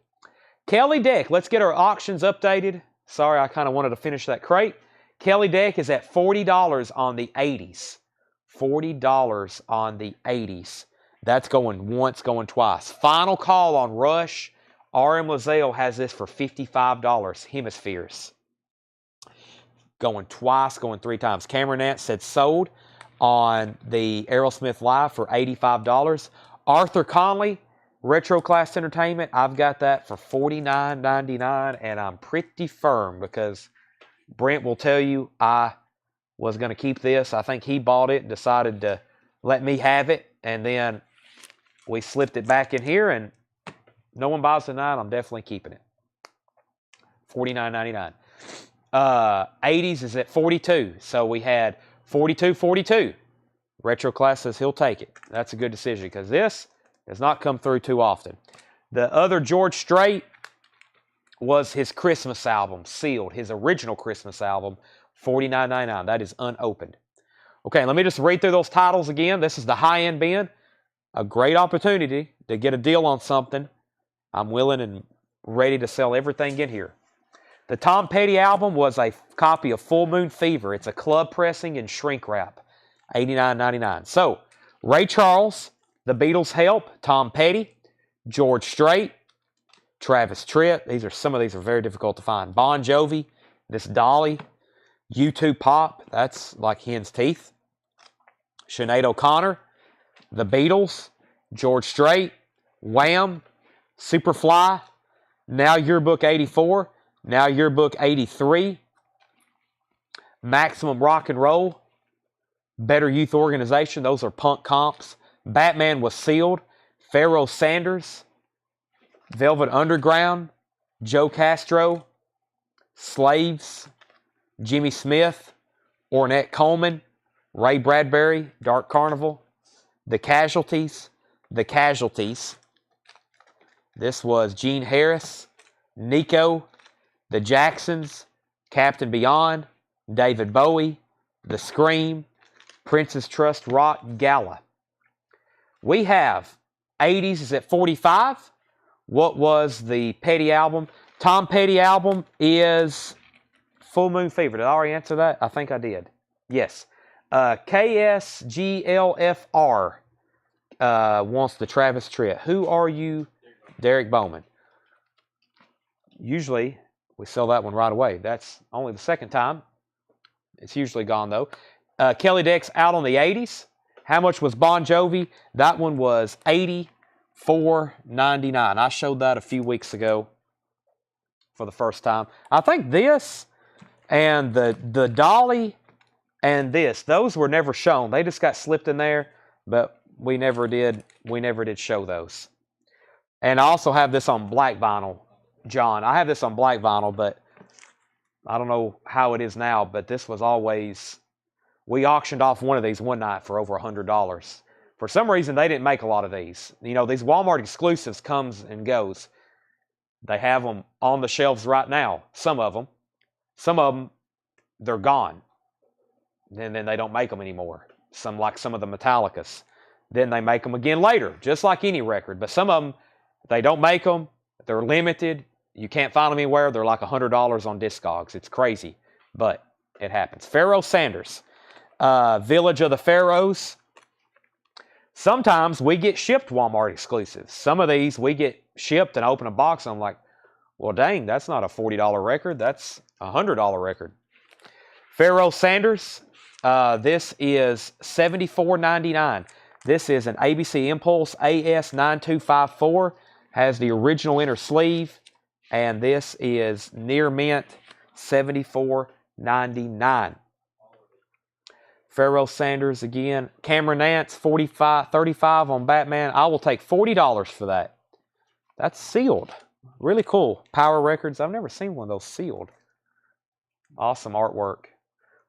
Kelly Deck. Let's get our auctions updated. Sorry, I kind of wanted to finish that crate. Kelly Deck is at $40 on the 80s. $40 on the 80s. That's going once, going twice. Final call on Rush. R.M. Lazelle has this for $55. Hemispheres. Going twice, going three times. Cameron Nance said sold on the Aerosmith Live for $85. Arthur Conley, Retro Class Entertainment, I've got that for $49.99, and I'm pretty firm because Brent will tell you I was going to keep this. I think he bought it and decided to let me have it, and then we slipped it back in here, and no one buys tonight. I'm definitely keeping it. $49.99. 80s is at 42, so we had 42. Retro Class says he'll take it. That's a good decision because this does not come through too often. The other George Strait was his Christmas album, sealed, his original Christmas album, $49.99. That is unopened. Okay, let me just read through those titles again. This is the high-end bin. A great opportunity to get a deal on something. I'm willing and ready to sell everything in here. The Tom Petty album was a copy of Full Moon Fever. It's a club pressing and shrink wrap, $89.99. So, Ray Charles, The Beatles Help, Tom Petty, George Strait, Travis Tritt. Some of these are very difficult to find. Bon Jovi, this Dolly, YouTube Pop, that's like hen's teeth. Sinead O'Connor, The Beatles, George Strait, Wham, Superfly, Now Yearbook 84, Now Yearbook 83, Maximum Rock and Roll, Better Youth Organization, those are punk comps. Batman was sealed. Pharoah Sanders, Velvet Underground, Joe Castro, Slaves, Jimmy Smith, Ornette Coleman, Ray Bradbury, Dark Carnival, The Casualties. This was Gene Harris, Nico, The Jacksons, Captain Beyond, David Bowie, The Scream, Princess Trust Rock Gala. We have 80s is at 45. What was the Petty album? Tom Petty album is Full Moon Fever. Did I already answer that? I think I did. Yes. KSGLFR wants the Travis Tritt. Who are you? Derek Bowman. Usually, we sell that one right away. That's only the second time. It's usually gone, though. Kelly Deck's out on the 80s. How much was Bon Jovi? That one was $80. $4.99. I showed that a few weeks ago for the first time. I think this and the dolly and those were never shown. They just got slipped in there, but we never did show those. And I also have this on black vinyl, John. I have this on black vinyl, but I don't know how it is now, but this was always, we auctioned off one of these one night for over $100. For some reason, they didn't make a lot of these. You know, these Walmart exclusives comes and goes. They have them on the shelves right now, some of them. Some of them, they're gone. And then they don't make them anymore. Some like some of the Metallicas. Then they make them again later, just like any record. But some of them, they don't make them. They're limited. You can't find them anywhere. They're like $100 on Discogs. It's crazy, but it happens. Pharoah Sanders, Village of the Pharaohs. Sometimes we get shipped Walmart exclusives. Some of these we get shipped and I open a box and I'm like, well, dang, that's not a $40 record. That's a $100 record. Pharoah Sanders, this is $74.99. This is an ABC Impulse AS9254. Has the original inner sleeve. And this is near mint, $74.99. Pharoah Sanders again. Cameron Nance, $35 on Batman. I will take $40 for that. That's sealed. Really cool. Power Records. I've never seen one of those sealed. Awesome artwork.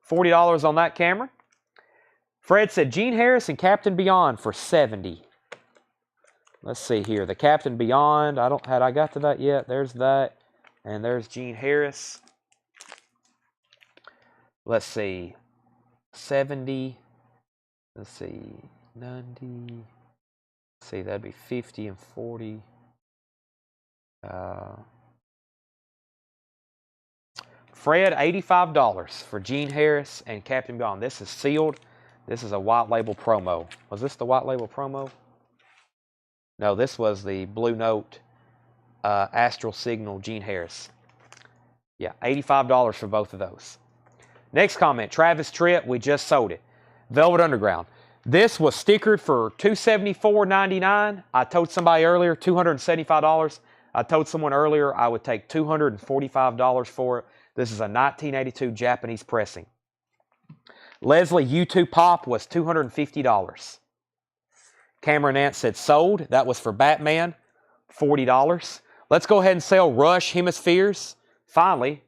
$40 on that camera. Fred said Gene Harris and Captain Beyond for $70. Let's see here. The Captain Beyond. Had I got to that yet? There's that. And there's Gene Harris. Let's see. 70. Let's see. 90. Let's see, that'd be 50 and 40. Fred, $85 for Gene Harris and Captain Beyond. This is sealed. This is a white label promo. Was this the white label promo? No, this was the Blue Note Astral Signal Gene Harris. Yeah, $85 for both of those. Next comment, Travis Tritt, we just sold it. Velvet Underground. This was stickered for $274.99. I told somebody earlier, $275. I told someone earlier I would take $245 for it. This is a 1982 Japanese pressing. Leslie U2 Pop was $250. Cameron Nance said sold. That was for Batman, $40. Let's go ahead and sell Rush Hemispheres. Finally,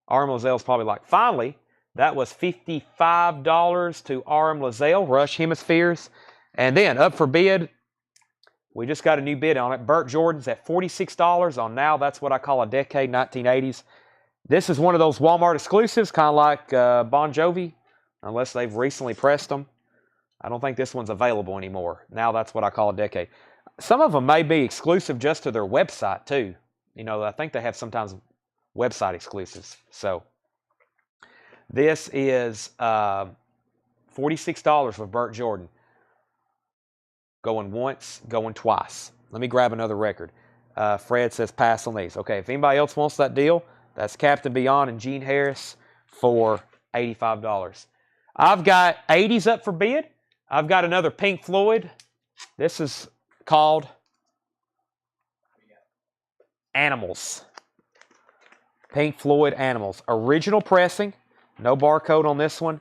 RM Lazelle's probably like, finally, that was $55 to RM Lazelle, Rush Hemispheres. And then up for bid, we just got a new bid on it. Burt Jordan's at $46 on Now That's What I Call a Decade, 1980s. This is one of those Walmart exclusives, kind of like Bon Jovi, unless they've recently pressed them. I don't think this one's available anymore. Now That's What I Call a Decade. Some of them may be exclusive just to their website, too. You know, I think they have sometimes website exclusives. So this is $46 for Burt Jordan. Going once, going twice. Let me grab another record. Fred says pass on these. Okay, if anybody else wants that deal, that's Captain Beyond and Gene Harris for $85. I've got 80s up for bid. I've got another Pink Floyd. This is called Animals. Pink Floyd Animals. Original pressing. No barcode on this one.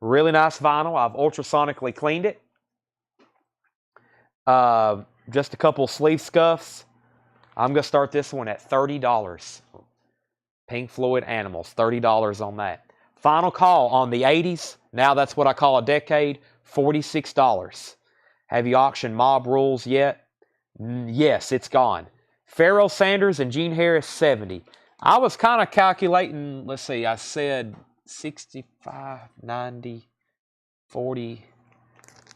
Really nice vinyl. I've ultrasonically cleaned it. Just a couple sleeve scuffs. I'm going to start this one at $30. Pink Floyd Animals. $30 on that. Final call on the 80s. Now That's What I Call a Decade. $46. Have you auctioned Mob Rules yet? Yes, it's gone. Pharoah Sanders and Gene Harris, $70. I was kind of calculating, let's see, I said 65, 90, 40.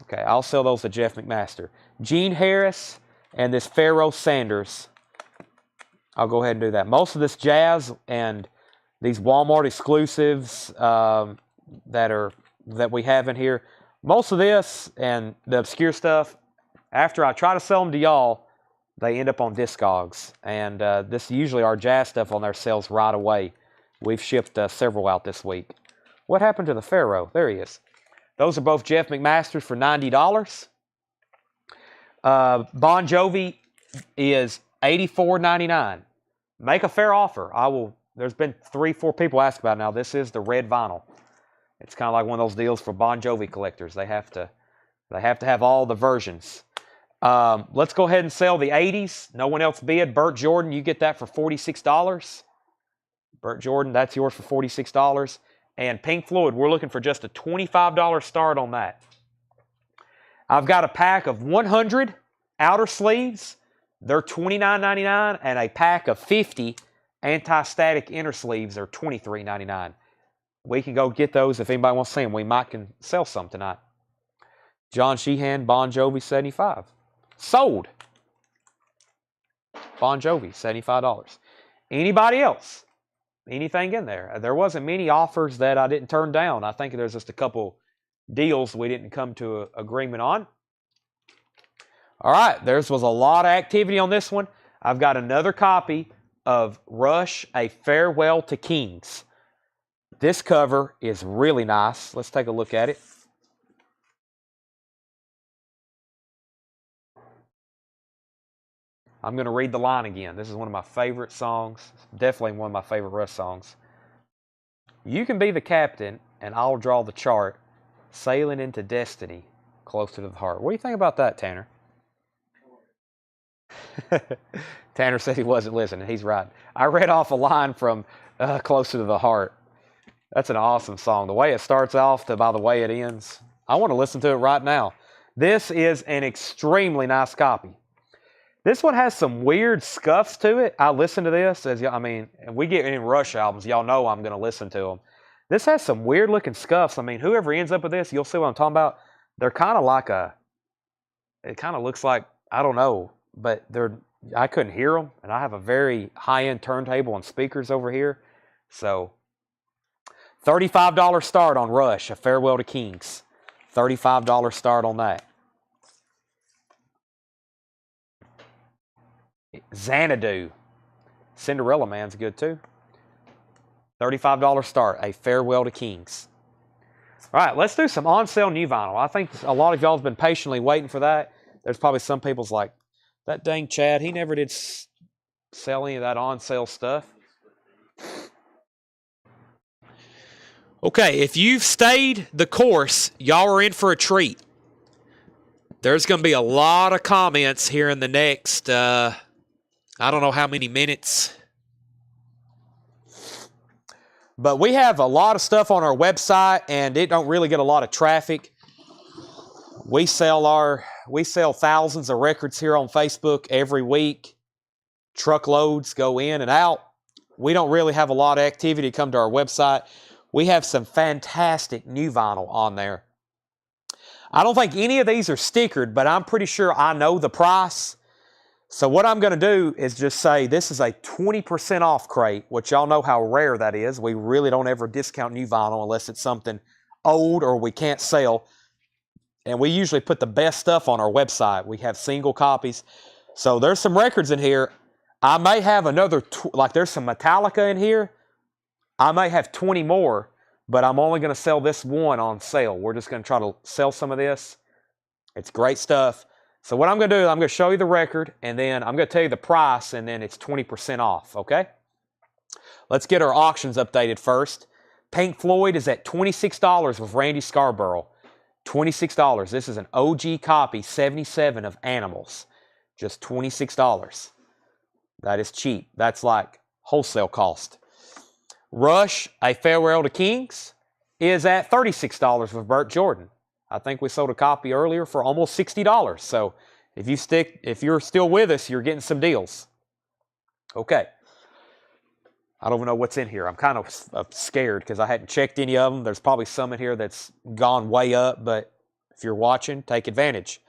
Okay, I'll sell those to Jeff McMaster. Gene Harris and this Pharoah Sanders. I'll go ahead and do that. Most of this jazz and these Walmart exclusives that we have in here, most of this and the obscure stuff, after I try to sell them to y'all, they end up on Discogs. And this usually our jazz stuff on there sells right away. We've shipped several out this week. What happened to the Pharaoh? There he is. Those are both Jeff McMasters for $90. Bon Jovi is $84.99. Make a fair offer. I will. There's been 3-4 people ask about it now. This is the red vinyl. It's kind of like one of those deals for Bon Jovi collectors. They have to have all the versions. Let's go ahead and sell the 80s. No one else bid. Burt Jordan, you get that for $46. Burt Jordan, that's yours for $46. And Pink Floyd, we're looking for just a $25 start on that. I've got a pack of 100 outer sleeves. They're $29.99. And a pack of 50 anti-static inner sleeves are $23.99. We can go get those if anybody wants to see them. We might can sell some tonight. John Sheehan, Bon Jovi, $75. Sold. Bon Jovi, $75. Anybody else? Anything in there? There wasn't many offers that I didn't turn down. I think there's just a couple deals we didn't come to an agreement on. All right, there was a lot of activity on this one. I've got another copy of Rush, A Farewell to Kings. This cover is really nice. Let's take a look at it. I'm going to read the line again. This is one of my favorite songs. Definitely one of my favorite Rush songs. You can be the captain, and I'll draw the chart, sailing into destiny, closer to the heart. What do you think about that, Tanner? Tanner said he wasn't listening. He's right. I read off a line from Closer to the Heart. That's an awesome song. The way it starts off to by the way it ends. I want to listen to it right now. This is an extremely nice copy. This one has some weird scuffs to it. I listen to this we get in Rush albums. Y'all know I'm going to listen to them. This has some weird looking scuffs. I mean, whoever ends up with this, you'll see what I'm talking about. They're kind of like it kind of looks like, I don't know, but I couldn't hear them. And I have a very high-end turntable and speakers over here. So, $35 start on Rush, A Farewell to Kings. $35 start on that. Xanadu. Cinderella Man's good too. $35 start, A Farewell to Kings. All right, let's do some on-sale new vinyl. I think a lot of y'all have been patiently waiting for that. There's probably some people's like, that dang Chad, he never did sell any of that on-sale stuff. Okay, if you've stayed the course, y'all are in for a treat. There's going to be a lot of comments here in the next, I don't know how many minutes. But we have a lot of stuff on our website, and it don't really get a lot of traffic. We sell thousands of records here on Facebook every week. Truckloads go in and out. We don't really have a lot of activity come to our website. We have some fantastic new vinyl on there. I don't think any of these are stickered, but I'm pretty sure I know the price. So what I'm going to do is just say this is a 20% off crate, which y'all know how rare that is. We really don't ever discount new vinyl unless it's something old or we can't sell. And we usually put the best stuff on our website. We have single copies. So there's some records in here. I may have another, like there's some Metallica in here. I may have 20 more, but I'm only going to sell this one on sale. We're just going to try to sell some of this. It's great stuff. So what I'm going to do, I'm going to show you the record, and then I'm going to tell you the price, and then it's 20% off, okay? Let's get our auctions updated first. Pink Floyd is at $26 with Randy Scarborough. $26. This is an OG copy, 77 of Animals. Just $26. That is cheap. That's like wholesale cost. Rush, A Farewell to Kings, is at $36 with Burt Jordan. I think we sold a copy earlier for almost $60. So if you're still with us, you're getting some deals. Okay. I don't even know what's in here. I'm kind of scared because I hadn't checked any of them. There's probably some in here that's gone way up, but if you're watching, take advantage.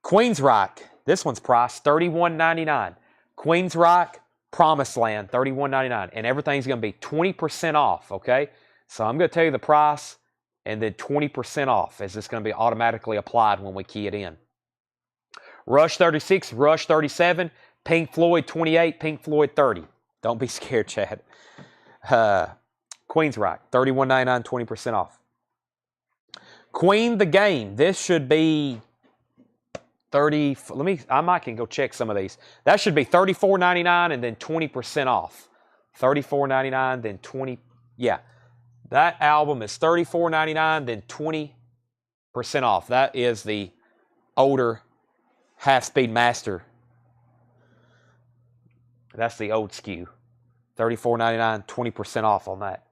Queensryche. This one's priced $31.99. Queensryche, Promised Land, $31.99. And everything's going to be 20% off, okay? So I'm going to tell you the price and then 20% off, as it's going to be automatically applied when we key it in. Rush 36, Rush 37, Pink Floyd 28, Pink Floyd 30. Don't be scared, Chad. Queensryche, $31.99, 20% off. Queen the Game. This should be 30, I might can go check some of these. That should be $34.99 and then 20% off. $34.99, then 20, yeah. That album is $34.99, then 20% off. That is the older half-speed master. That's the old SKU. $34.99, 20% off on that.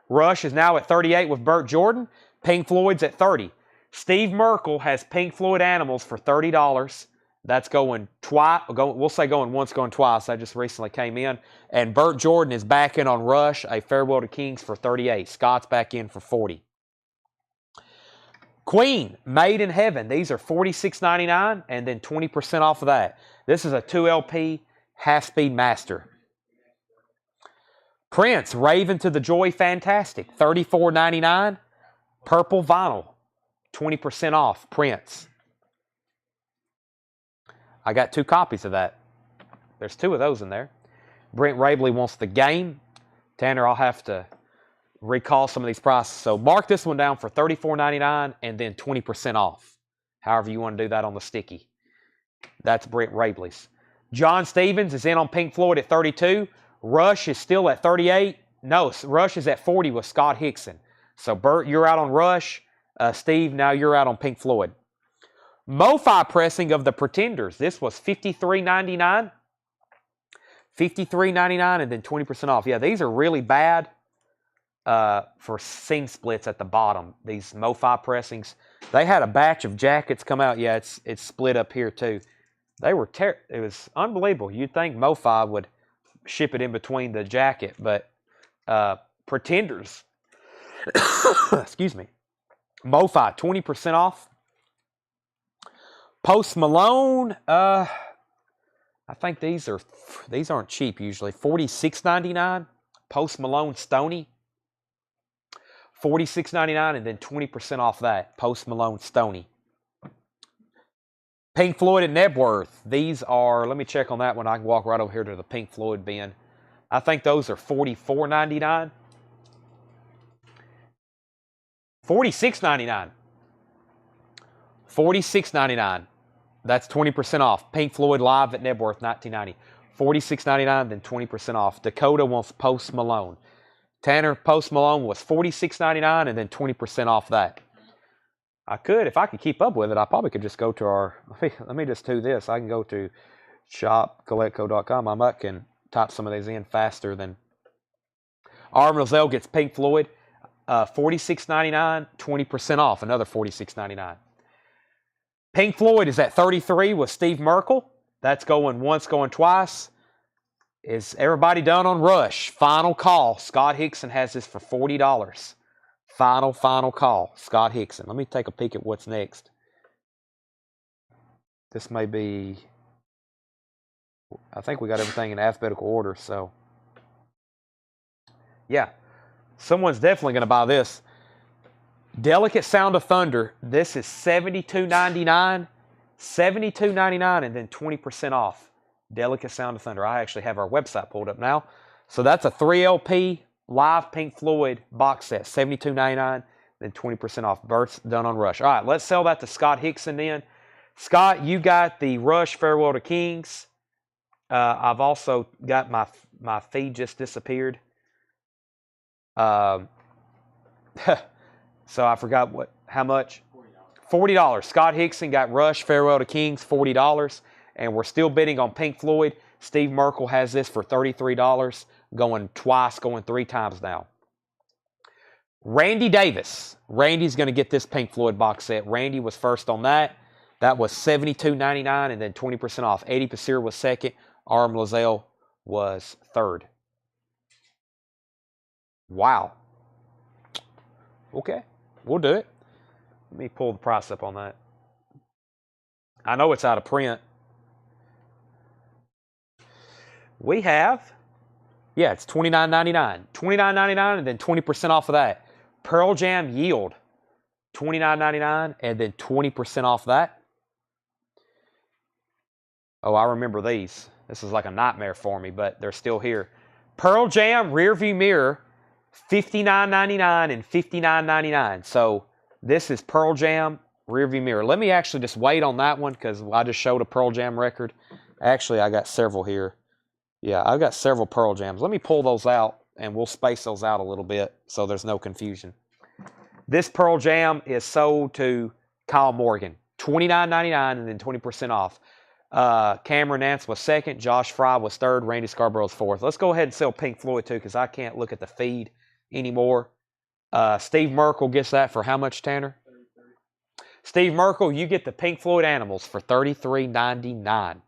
Rush is now at 38 with Burt Jordan. Pink Floyd's at 30. Steve Merkel has Pink Floyd Animals for $30. That's going twice. We'll say going once, going twice. That just recently came in. And Burt Jordan is back in on Rush, a Farewell to Kings for $38. Scott's back in for $40. Queen, Made in Heaven. These are $46.99 and then 20% off of that. This is a 2LP half-speed master. Prince, Raven to the Joy Fantastic. $34.99. Purple vinyl. 20% off. Prince. I got 2 copies of that. There's 2 of those in there. Brent Rabley wants the game. Tanner, I'll have to recall some of these prices. So mark this one down for $34.99 and then 20% off. However you want to do that on the sticky. That's Brent Rabley's. John Stevens is in on Pink Floyd at 32. Rush is still at 38. No, Rush is at 40 with Scott Hickson. So Bert, you're out on Rush. Steve, now you're out on Pink Floyd. Mo-Fi pressing of the Pretenders. This was $53.99. $53.99 and then 20% off. Yeah, these are really bad for seam splits at the bottom. These Mo-Fi pressings. They had a batch of jackets come out. Yeah, it's split up here too. They were it was unbelievable. You'd think Mo-Fi would ship it in between the jacket, but Pretenders. Excuse me. Mo-Fi 20% off. Post Malone, I think these aren't cheap usually. $46.99. Post Malone Stoney. $46.99 and then 20% off that. Post Malone Stoney. Pink Floyd and Nebworth. These are, let me check on that one. I can walk right over here to the Pink Floyd bin. I think those are $44.99. $46.99. $46.99. That's 20% off. Pink Floyd Live at Nebworth, 1990. $46.99, then 20% off. Dakota wants Post Malone. Tanner, Post Malone was $46.99 and then 20% off that. I could, if I could keep up with it, I probably could just go to our, let me just do this. I can go to shopcollectco.com. I might can type some of these in faster than. Arm Roselle gets Pink Floyd, $46.99, 20% off, another $46.99. Pink Floyd is at 33 with Steve Merkel. That's going once, going twice. Is everybody done on Rush? Final call. Scott Hickson has this for $40. Final call. Scott Hickson. Let me take a peek at what's next. This may be, I think we got everything in alphabetical order, so. Yeah. Someone's definitely going to buy this. Delicate Sound of Thunder. This is $72.99. $72.99 and then 20% off. Delicate Sound of Thunder. I actually have our website pulled up now. So that's a 3LP live Pink Floyd box set. $72.99, then 20% off. Bert's done on Rush. All right, let's sell that to Scott Hickson then. Scott, you got the Rush Farewell to Kings. I've also got my feed just disappeared. So I forgot how much? $40. Scott Hickson got Rush Farewell to Kings, $40. And we're still bidding on Pink Floyd. Steve Merkel has this for $33, going twice, going 3 times now. Randy Davis. Randy's going to get this Pink Floyd box set. Randy was first on that. That was $72.99 and then 20% off. Eddie Pasir was second. Arm Lozelle was third. Wow. Okay, we'll do it. Let me pull the price up on that. I know it's out of print. We have, yeah, it's $29.99. $29.99 and then 20% off of that. Pearl Jam Yield, $29.99 and then 20% off that. Oh, I remember these. This is like a nightmare for me, but they're still here. Pearl Jam Rearview Mirror, $59.99 and $59.99. So this is Pearl Jam rearview mirror. Let me actually just wait on that one because I just showed a Pearl Jam record. Actually, I got several here. Yeah, I've got several Pearl Jams. Let me pull those out, and we'll space those out a little bit so there's no confusion. This Pearl Jam is sold to Kyle Morgan, $29.99 and then 20% off. Cameron Nance was second. Josh Fry was third. Randy Scarborough's fourth. Let's go ahead and sell Pink Floyd, too, because I can't look at the feed anymore. Steve Merkel gets that for how much, Tanner? Steve Merkel, you get the Pink Floyd Animals for $33.99.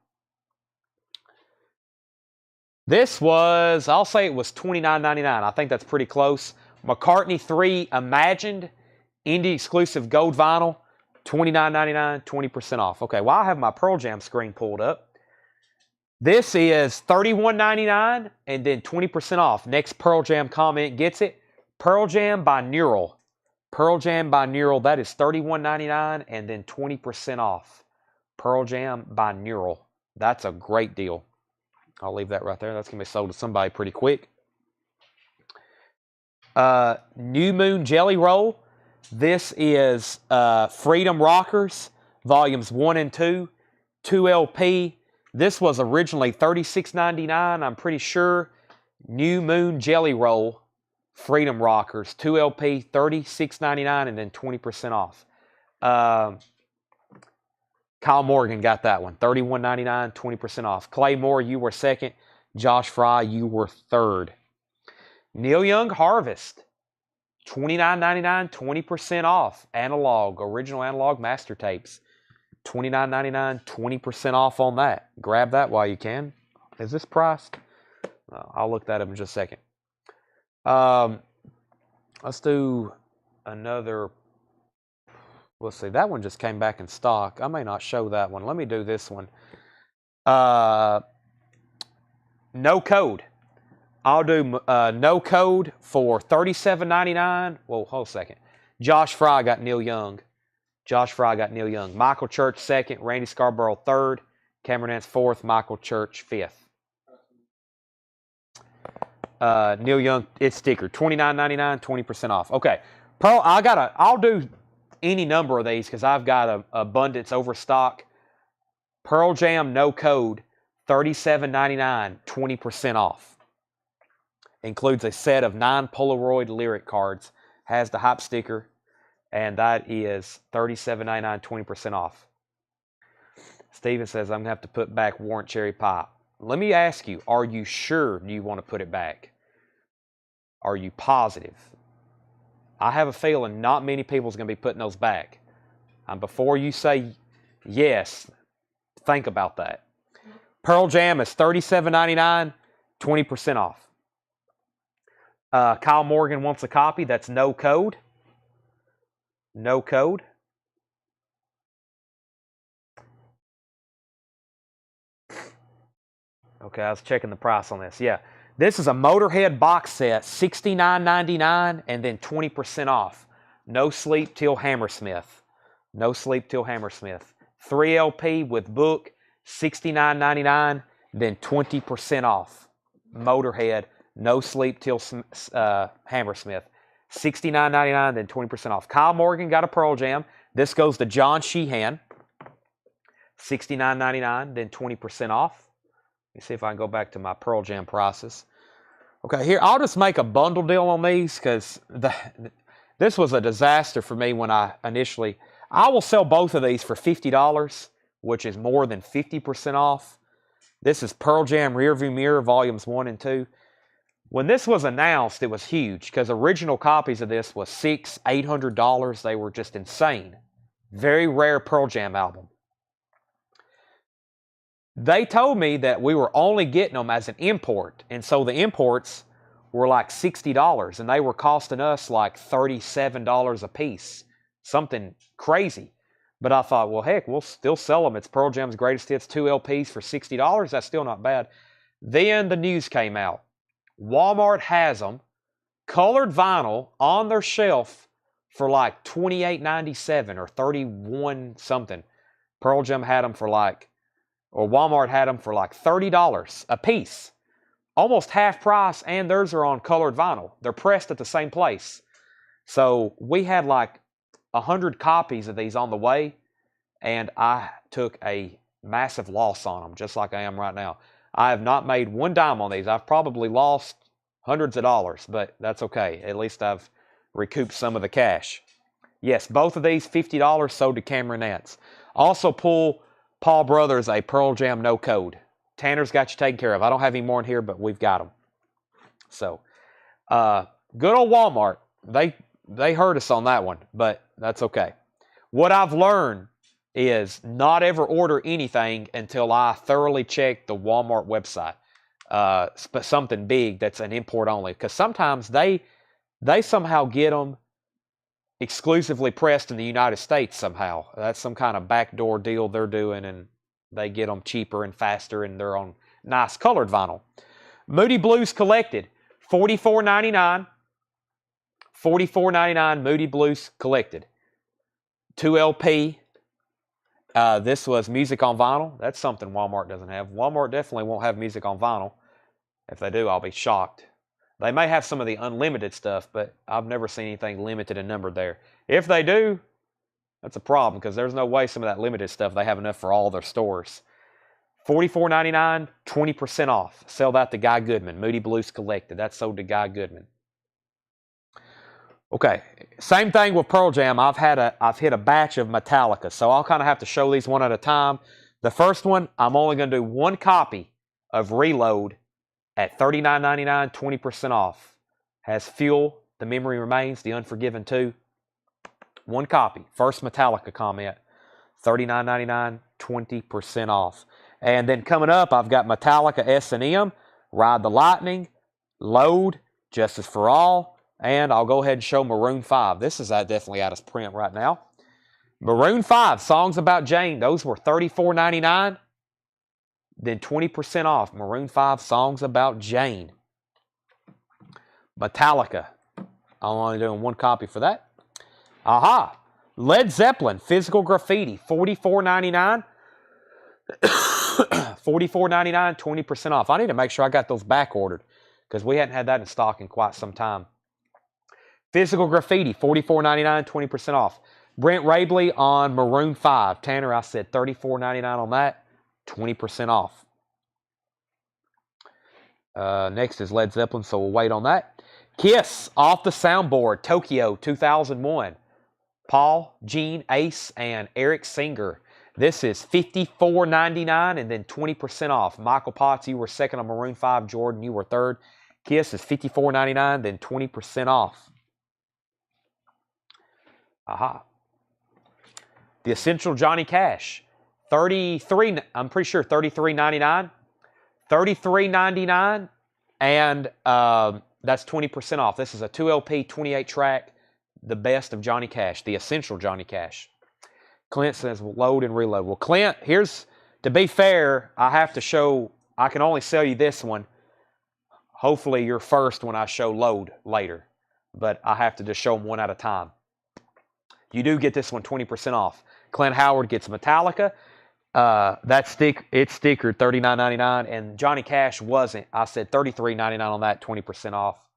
This was, I'll say it was $29.99. I think that's pretty close. McCartney 3 Imagined Indie Exclusive Gold Vinyl, $29.99, 20% off. Okay, well, I have my Pearl Jam screen pulled up. This is $31.99 and then 20% off. Next Pearl Jam comment gets it. Pearl Jam by Neural. Pearl Jam by Neural, that is $31.99 and then 20% off. Pearl Jam by Neural. That's a great deal. I'll leave that right there. That's going to be sold to somebody pretty quick. New Moon Jelly Roll. This is Freedom Rockers, volumes 1 and 2, 2 LP. This was originally $36.99, I'm pretty sure. New Moon Jelly Roll, Freedom Rockers, 2 LP, $36.99 and then 20% off. Kyle Morgan got that one, $31.99, 20% off. Clay Moore, you were second. Josh Fry, you were third. Neil Young Harvest, $29.99, 20% off. Analog, original analog master tapes, $29.99, 20% off on that. Grab that while you can. Is this priced? I'll look that up in just a second. Let's do another. Let's see, that one just came back in stock. I may not show that one. Let me do this one. No Code. I'll do No Code for $37.99. Whoa, hold a second. Josh Fry got Neil Young. Josh Fry got Neil Young. Michael Church second. Randy Scarborough third. Cameron Nance fourth. Michael Church fifth. Neil Young, it's sticker. $29.99, 20% off. Okay. Pearl, I'll do any number of these because I've got an abundance overstock. Pearl Jam No Code, $37.99, 20% off. Includes a set of 9 Polaroid lyric cards. Has the hype sticker, and that is $37.99, 20% off. Steven says, I'm going to have to put back Warrant Cherry Pie. Let me ask you, are you sure you want to put it back? Are you positive? I have a feeling not many people are going to be putting those back. Before you say yes, think about that. Pearl Jam is $37.99, 20% off. Kyle Morgan wants a copy. That's No Code. No Code. Okay, I was checking the price on this. Yeah. This is a Motorhead box set, $69.99 and then 20% off. No Sleep Till Hammersmith. No Sleep Till Hammersmith. 3 LP with book, $69.99, then 20% off. Motorhead, No Sleep Till Hammersmith. $69.99, then 20% off. Kyle Morgan got a Pearl Jam. This goes to John Sheehan. $69.99, then 20% off. Let me see if I can go back to my Pearl Jam prices. Okay, here, I'll just make a bundle deal on these because this was a disaster for me when I will sell both of these for $50, which is more than 50% off. This is Pearl Jam Rearview Mirror, volumes 1 and 2. When this was announced, it was huge because original copies of this was $600, $800. They were just insane. Very rare Pearl Jam album. They told me that we were only getting them as an import, and so the imports were like $60, and they were costing us like $37 a piece. Something crazy. But I thought, well, heck, we'll still sell them. It's Pearl Jam's Greatest Hits, 2 LPs for $60. That's still not bad. Then the news came out. Walmart has them, colored vinyl, on their shelf for like $28.97 or $31 something. Pearl Jam had them for Walmart had them for like $30 a piece. Almost half price, and theirs are on colored vinyl. They're pressed at the same place. So we had like 100 copies of these on the way, and I took a massive loss on them, just like I am right now. I have not made one dime on these. I've probably lost hundreds of dollars, but that's okay. At least I've recouped some of the cash. Yes, both of these, $50 sold to Cameron Nance. Also pull Paul Brothers a Pearl Jam no code. Tanner's got you taken care of. I don't have any more in here, but we've got them. So, good old Walmart. They hurt us on that one, but that's okay. What I've learned is not ever order anything until I thoroughly check the Walmart website. Something big that's an import only, because sometimes they somehow get them exclusively pressed in the United States somehow. That's some kind of backdoor deal they're doing, and they get them cheaper and faster, and they're on nice colored vinyl. Moody Blues Collected, $44.99. $44.99 Moody Blues Collected. 2 LP. This was music on vinyl. That's something Walmart doesn't have. Walmart definitely won't have music on vinyl. If they do, I'll be shocked. They may have some of the unlimited stuff, but I've never seen anything limited and numbered there. If they do, that's a problem, because there's no way some of that limited stuff they have enough for all their stores. $44.99, 20% off. Sell that to Guy Goodman. Moody Blues Collected. That's sold to Guy Goodman. Okay, same thing with Pearl Jam. I've hit a batch of Metallica, so I'll kind of have to show these one at a time. The first one, I'm only going to do one copy of Reload at $39.99, 20% off. Has Fuel, The Memory Remains, The Unforgiven 2. One copy. First Metallica comment. $39.99, 20% off. And then coming up, I've got Metallica S&M, Ride the Lightning, Load, Justice for All, and I'll go ahead and show Maroon 5. This is definitely out of print right now. Maroon 5, Songs About Jane. Those were $34.99. Then 20% off. Maroon 5, Songs About Jane. Metallica. I'm only doing one copy for that. Aha! Led Zeppelin, Physical Graffiti, $44.99. $44.99, 20% off. I need to make sure I got those back ordered, because we hadn't had that in stock in quite some time. Physical Graffiti, $44.99, 20% off. Brent Rabley on Maroon 5. Tanner, I said $34.99 on that, 20% off. Next is Led Zeppelin, so we'll wait on that. Kiss, Off the Soundboard, Tokyo 2001. Paul, Gene, Ace, and Eric Singer. This is $54.99 and then 20% off. Michael Potts, you were second on Maroon 5. Jordan, you were third. Kiss is $54.99, then 20% off. Aha. The Essential Johnny Cash, I'm pretty sure $33.99. $33.99, and that's 20% off. This is a 2 LP, 28 track, the best of Johnny Cash, the Essential Johnny Cash. Clint says, load and reload. Well, Clint, to be fair, I have to show, I can only sell you this one. Hopefully you're first when I show load later, but I have to just show them one at a time. You do get this one 20% off. Clint Howard gets Metallica. It's stickered $39.99, and Johnny Cash wasn't. I said $33.99 on that, 20% off.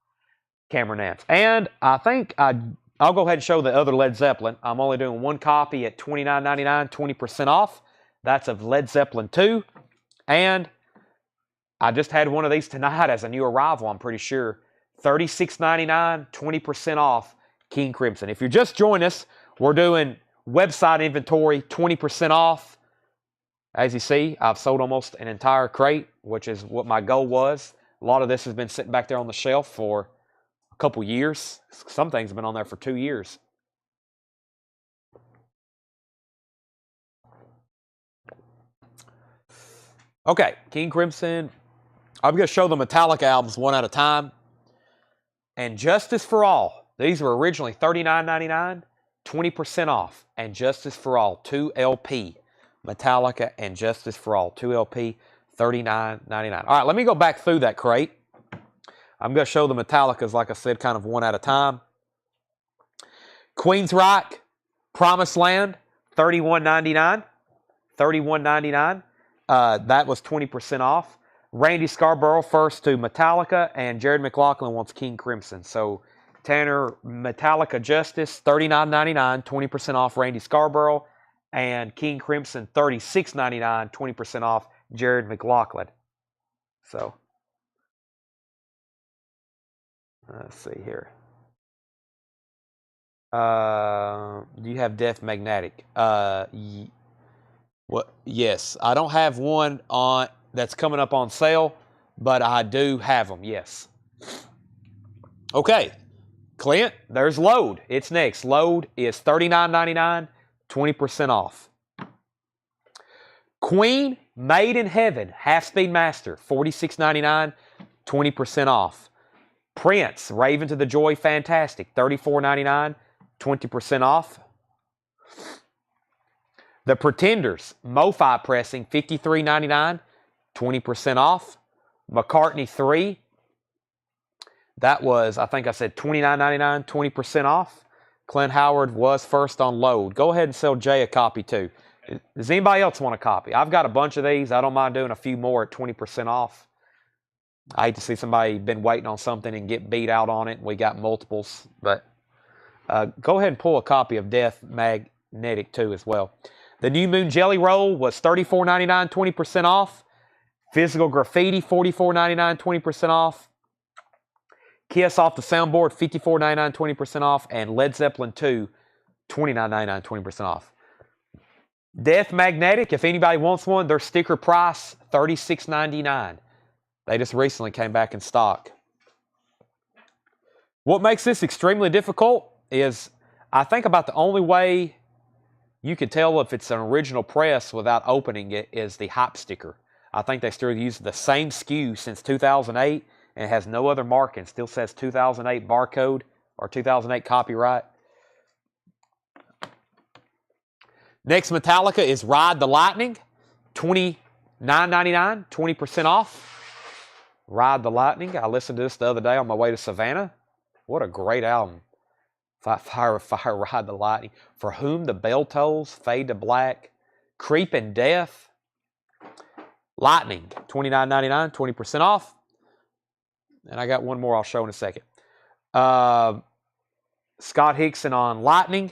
Cameron Nance. And I think I'll go ahead and show the other Led Zeppelin. I'm only doing one copy at $29.99, 20% off. That's of Led Zeppelin 2. And I just had one of these tonight as a new arrival, I'm pretty sure. $36.99, 20% off, King Crimson. If you're just joining us, we're doing website inventory, 20% off. As you see, I've sold almost an entire crate, which is what my goal was. A lot of this has been sitting back there on the shelf for a couple years. Some things have been on there for 2 years. Okay, King Crimson. I'm going to show the Metallica albums one at a time. And Justice for All. These were originally $39.99, 20% off. And Justice for All, 2 LP. Metallica and Justice for All, 2 LP, $39.99. All right, let me go back through that crate. I'm going to show the Metallicas, like I said, kind of one at a time. Queensryche, Promised Land, $31.99. $31.99. That was 20% off. Randy Scarborough first to Metallica, and Jared McLaughlin wants King Crimson. So Tanner Metallica Justice, $39.99, 20% off Randy Scarborough. And King Crimson, $36.99, 20% off Jared McLaughlin. So, let's see here. Do you have Death Magnetic? Yes, I don't have one on that's coming up on sale, but I do have them. Yes. Okay, Clint. There's Load. It's next. Load is $39.99, 20% off. Queen Made in Heaven Half Speed Master, $46.99, 20% off. Prince Raven to the Joy Fantastic, $34.99, 20% off. The Pretenders MoFi Pressing, $53.99, 20% off. McCartney 3, that was, I think I said $29.99, 20% off. Clint Howard was first on Load. Go ahead and sell Jay a copy too. Does anybody else want a copy? I've got a bunch of these. I don't mind doing a few more at 20% off. I hate to see somebody been waiting on something and get beat out on it. We got multiples, but go ahead and pull a copy of Death Magnetic 2 as well. The New Moon Jelly Roll was $34.99, 20% off. Physical Graffiti, $44.99, 20% off. Kiss Off the Soundboard, $54.99, 20% off. And Led Zeppelin 2, $29.99, 20% off. Death Magnetic, if anybody wants one, their sticker price, $36.99. They just recently came back in stock. What makes this extremely difficult is, I think about the only way you can tell if it's an original press without opening it is the hype sticker. I think they still use the same SKU since 2008 and it has no other marking. Still says 2008 barcode or 2008 copyright. Next Metallica is Ride the Lightning, $29.99, 20% off. Ride the Lightning. I listened to this the other day on my way to Savannah. What a great album. Fire, Ride the Lightning. For Whom the Bell Tolls, Fade to Black, Creeping Death. Lightning, $29.99, 20% off. And I got one more I'll show in a second. Scott Hickson on Lightning.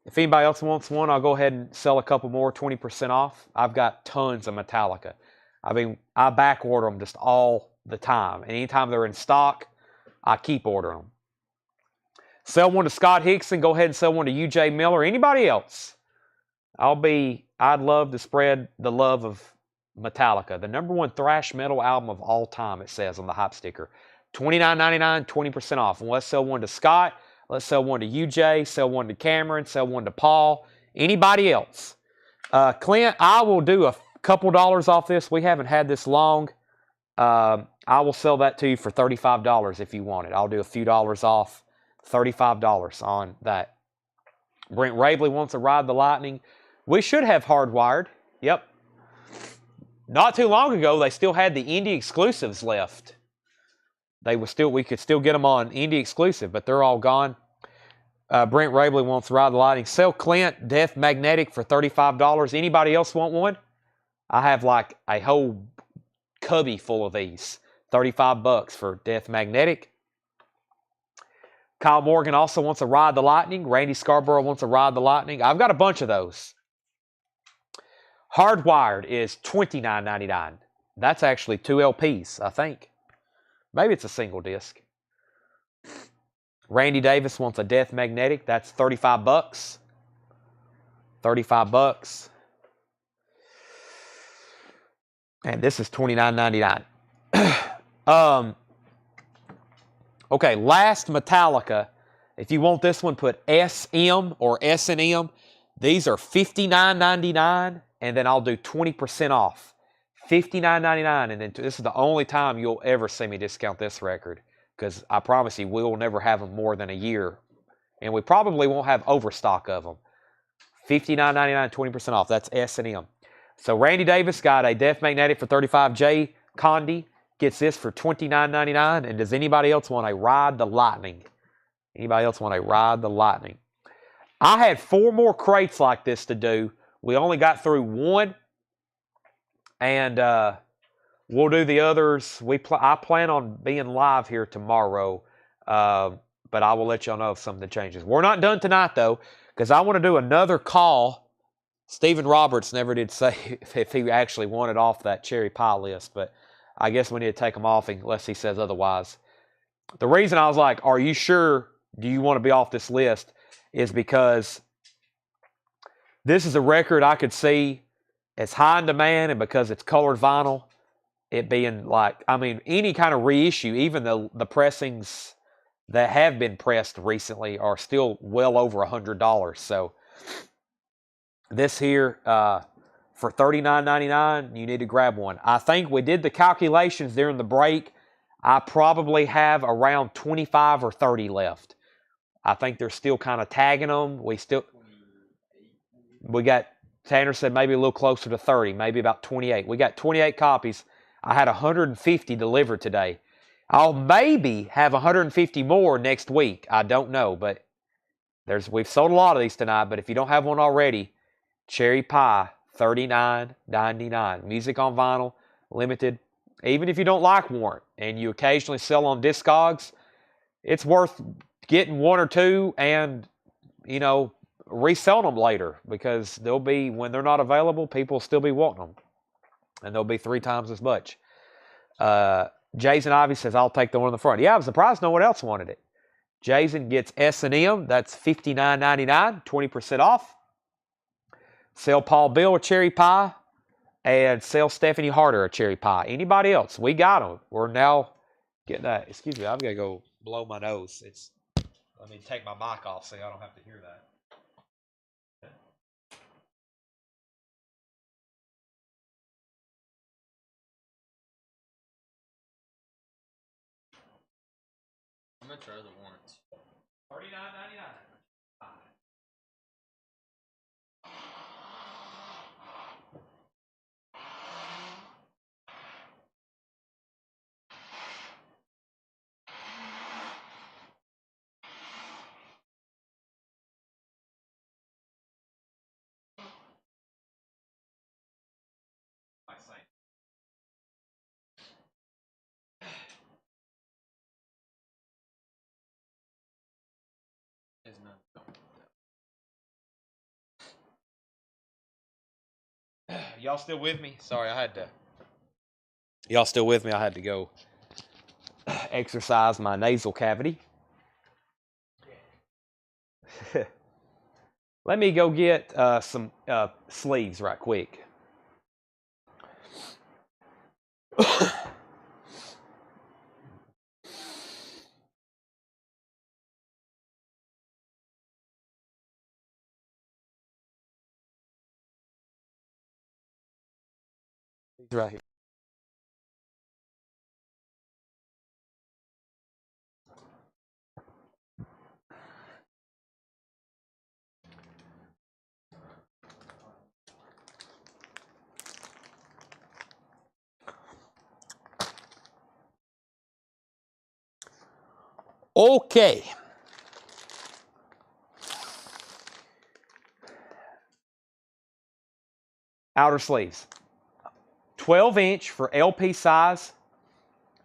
If anybody else wants one, I'll go ahead and sell a couple more, 20% off. I've got tons of Metallica. I mean, I back order them just all the time. And anytime they're in stock, I keep ordering them. Sell one to Scott Hickson. Go ahead and sell one to UJ Miller. Anybody else? I'd love to spread the love of Metallica. The #1 thrash metal album of all time, it says on the hype sticker. $29.99, 20% off. And let's sell one to Scott. Let's sell one to UJ. Sell one to Cameron. Sell one to Paul. Anybody else? Clint, I will do a couple dollars off this. We haven't had this long. I will sell that to you for $35 if you want it. I'll do a few dollars off. $35 on that. Brent Rabley wants to Ride the Lightning. We should have Hardwired. Yep. Not too long ago, they still had the indie exclusives left. We could still get them on indie exclusive, but they're all gone. Brent Rabley wants to Ride the Lightning. Sell Clint Death Magnetic for $35. Anybody else want one? I have like a whole cubby full of these. $35 for Death Magnetic. Kyle Morgan also wants to Ride the Lightning. Randy Scarborough wants to Ride the Lightning. I've got a bunch of those. Hardwired is $29.99. That's actually 2 LPs, I think. Maybe it's a single disc. Randy Davis wants a Death Magnetic. That's $35. $35. And this is $29.99. Okay, last Metallica. If you want this one, put SM or S&M. These are $59.99, and then I'll do 20% off. $59.99, and then this is the only time you'll ever see me discount this record, because I promise you, we will never have them more than a year, and we probably won't have overstock of them. $59.99, 20% off. That's S&M. So Randy Davis got a Death Magnetic for $35. Jay Condi gets this for $29.99. And does anybody else want a Ride the Lightning? Anybody else want a Ride the Lightning? I had 4 more crates like this to do. We only got through 1. And we'll do the others. I plan on being live here tomorrow. but I will let y'all know if something changes. We're not done tonight, though, because I want to do another call. Stephen Roberts never did say if he actually wanted off that cherry pie list, but I guess we need to take him off unless he says otherwise. The reason I was like, are you sure, do you want to be off this list, is because this is a record I could see as high in demand, and because it's colored vinyl, it being like, I mean, any kind of reissue, even the pressings that have been pressed recently are still well over $100. So this here, for $39.99, you need to grab one. I think we did the calculations during the break. I probably have around 25 or 30 left. I think they're still kind of tagging them. We got, Tanner said maybe a little closer to 30, maybe about 28. We got 28 copies. I had 150 delivered today. I'll maybe have 150 more next week. I don't know, but we've sold a lot of these tonight, but if you don't have one already, Cherry Pie, $39.99. Music on vinyl, limited. Even if you don't like Warrant and you occasionally sell on Discogs, it's worth getting one or two and, you know, resell them later, because they'll be, when they're not available, people will still be wanting them. And they'll be 3 times as much. Jason Ivy says, I'll take the one in the front. Yeah, I was surprised no one else wanted it. Jason gets S&M. That's $59.99, 20% off. Sell Paul Bill a cherry pie, and sell Stephanie Harder a cherry pie. Anybody else? We got them. We're now getting that. Excuse me, I've got to go blow my nose. Let me take my mic off so I don't have to hear that. I'm gonna try the Warrants. $39.99. Y'all still with me? Sorry, y'all still with me? I had to go exercise my nasal cavity. Let me go get some sleeves right quick. Right here. Okay. Outer sleeves. 12-inch for LP size.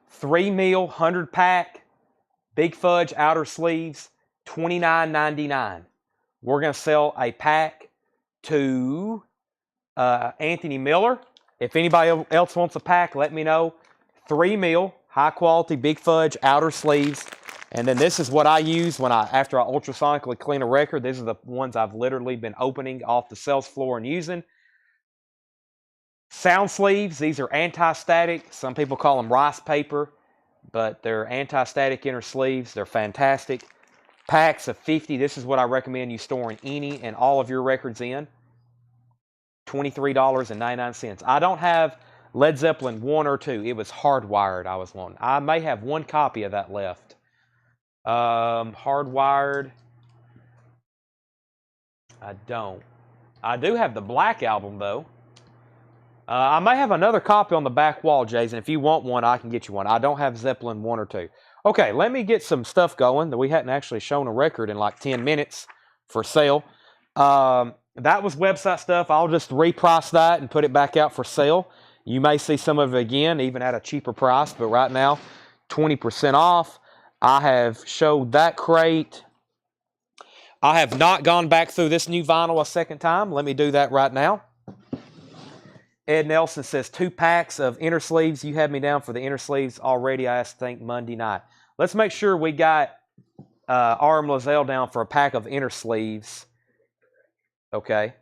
3 mil, 100 pack. Big Fudge outer sleeves. $29.99. We're going to sell a pack to Anthony Miller. If anybody else wants a pack, let me know. 3 mil, high quality Big Fudge outer sleeves. And then this is what I use after I ultrasonically clean a record. These are the ones I've literally been opening off the sales floor and using. Sound sleeves. These are anti-static. Some people call them rice paper, but they're anti-static inner sleeves. They're fantastic. Packs of 50. This is what I recommend you storing any and all of your records in. $23.99. I don't have Led Zeppelin 1 or 2. It was Hardwired I was wanting. I may have one copy of that left. Hardwired. I don't. I do have the Black Album, though. I may have another copy on the back wall, Jason. If you want one, I can get you one. I don't have Zeppelin 1 or 2. Okay, let me get some stuff going that we hadn't actually shown a record in like 10 minutes for sale. That was website stuff. I'll just reprice that and put it back out for sale. You may see some of it again, even at a cheaper price, but right now, 20% off. I have showed that crate. I have not gone back through this new vinyl a second time. Let me do that right now. Ed Nelson says 2 packs of inner sleeves. You had me down for the inner sleeves already, I think, Monday night. Let's make sure we got RM Lozelle down for a pack of inner sleeves. Okay.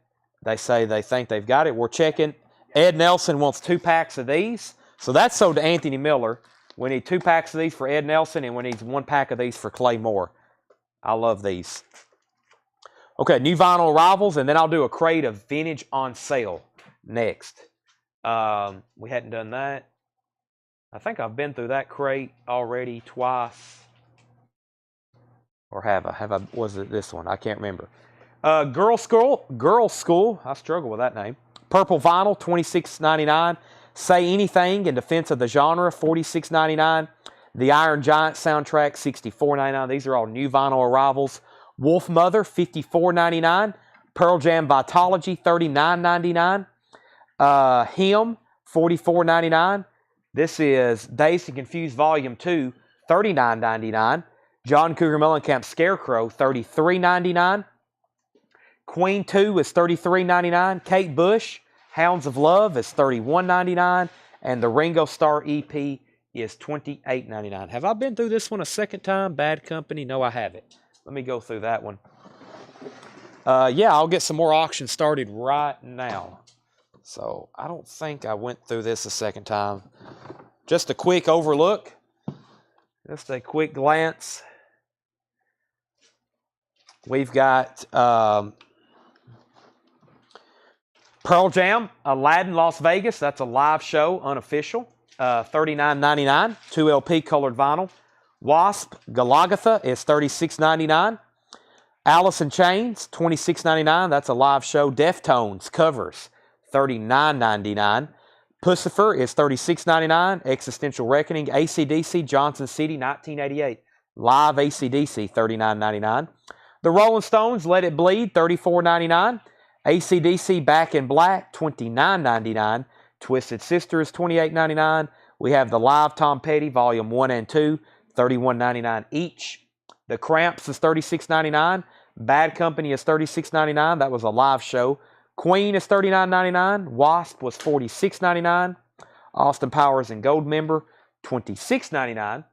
They say they think they've got it. We're checking. Ed Nelson wants 2 packs of these. So that's sold to Anthony Miller. We need 2 packs of these for Ed Nelson, and we need 1 pack of these for Clay Moore. I love these. Okay, new vinyl arrivals, and then I'll do a crate of vintage on sale next. We hadn't done that. I think I've been through that crate already twice. Or have I? Was it this one? I can't remember. Girl School. I struggle with that name. Purple vinyl, $26.99. Say Anything in Defense of the Genre, $46.99. The Iron Giant soundtrack, $64.99. These are all new vinyl arrivals. Wolf Mother, $54.99. Pearl Jam Vitology, $39.99. Him, $44.99. This is Dazed and Confused Volume 2, $39.99. John Cougar Mellencamp Scarecrow, $33.99. Queen 2 is $33.99. Kate Bush, Hounds of Love is $31.99. And the Ringo Starr EP is $28.99. Have I been through this one a second time? Bad Company? No, I haven't. Let me go through that one. Yeah, I'll get some more auctions started right now. So I don't think I went through this a second time. Just a quick overlook. Just a quick glance. We've got Pearl Jam, Aladdin, Las Vegas. That's a live show, unofficial. $39.99, 2 LP colored vinyl. Wasp, Galagatha is $36.99. Alice in Chains, $26.99. That's a live show. Deftones, covers, $39.99. Pussifer is $36.99. Existential Reckoning. AC/DC, Johnson City, 1988. Live AC/DC, $39.99. The Rolling Stones, Let It Bleed, $34.99. AC/DC, Back in Black, $29.99. Twisted Sister is $28.99. We have the live Tom Petty, Volume 1 and 2, $31.99 each. The Cramps is $36.99. Bad Company is $36.99. That was a live show. Queen is $39.99. Wasp was $46.99. Austin Powers and Goldmember, $26.99.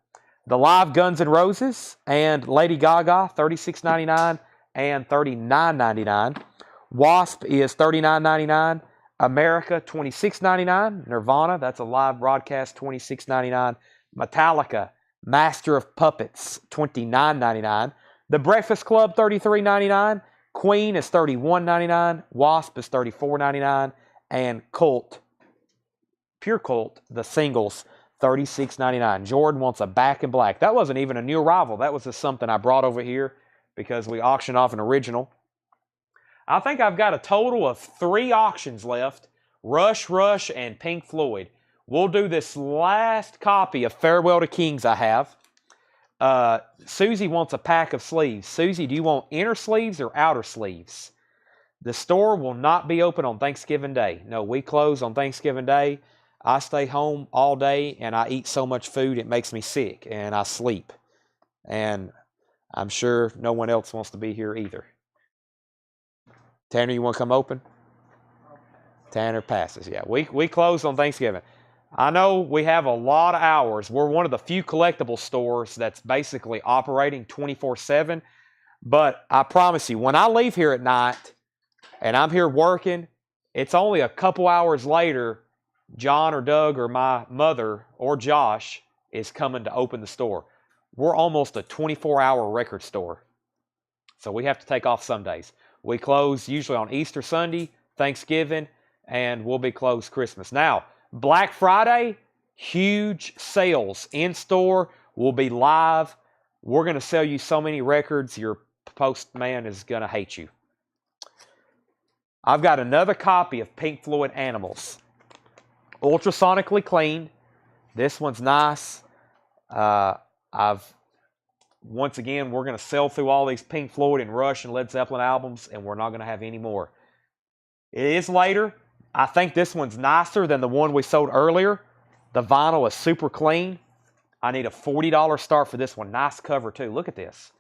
The live Guns N' Roses and Lady Gaga, $36.99 and $39.99. Wasp is $39.99. America, $26.99. Nirvana, that's a live broadcast, $26.99. Metallica, Master of Puppets, $29.99. The Breakfast Club, $33.99. Queen is $31.99. Wasp is $34.99. And Cult, Pure Cult, the singles, $36.99. Jordan wants a Back in Black. That wasn't even a new arrival. That was just something I brought over here because we auctioned off an original. I think I've got a total of 3 auctions left. Rush, and Pink Floyd. We'll do this last copy of Farewell to Kings I have. Susie wants a pack of sleeves. Susie, do you want inner sleeves or outer sleeves? The store will not be open on Thanksgiving Day. No, we close on Thanksgiving Day. I stay home all day and I eat so much food it makes me sick and I sleep. And I'm sure no one else wants to be here either. Tanner, you want to come open? Tanner passes. Yeah, we close on Thanksgiving. I know we have a lot of hours. We're one of the few collectible stores that's basically operating 24/7. But I promise you, when I leave here at night and I'm here working, it's only a couple hours later, John or Doug or my mother or Josh is coming to open the store. We're almost a 24-hour record store. So we have to take off some days. We close usually on Easter Sunday, Thanksgiving, and we'll be closed Christmas. Now, Black Friday, huge sales in store. We'll be live. We're going to sell you so many records, your postman is going to hate you. I've got another copy of Pink Floyd Animals. Ultrasonically clean. This one's nice. Once again, we're going to sell through all these Pink Floyd and Rush and Led Zeppelin albums, and we're not going to have any more. It is later. I think this one's nicer than the one we sold earlier. The vinyl is super clean. I need a $40 start for this one. Nice cover too. Look at this.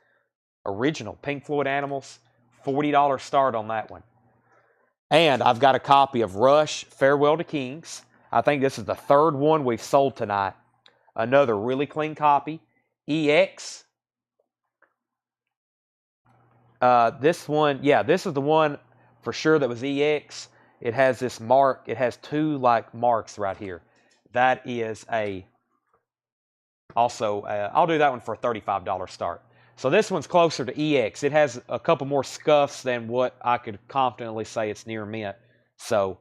Original Pink Floyd Animals. $40 start on that one. And I've got a copy of Rush, Farewell to Kings. I think this is the third one we've sold tonight. Another really clean copy. EX. This one, yeah, this is the one for sure that was EX. It has this mark. It has two like marks right here. That is also, I'll do that one for a $35 start. So this one's closer to EX. It has a couple more scuffs than what I could confidently say it's near mint. So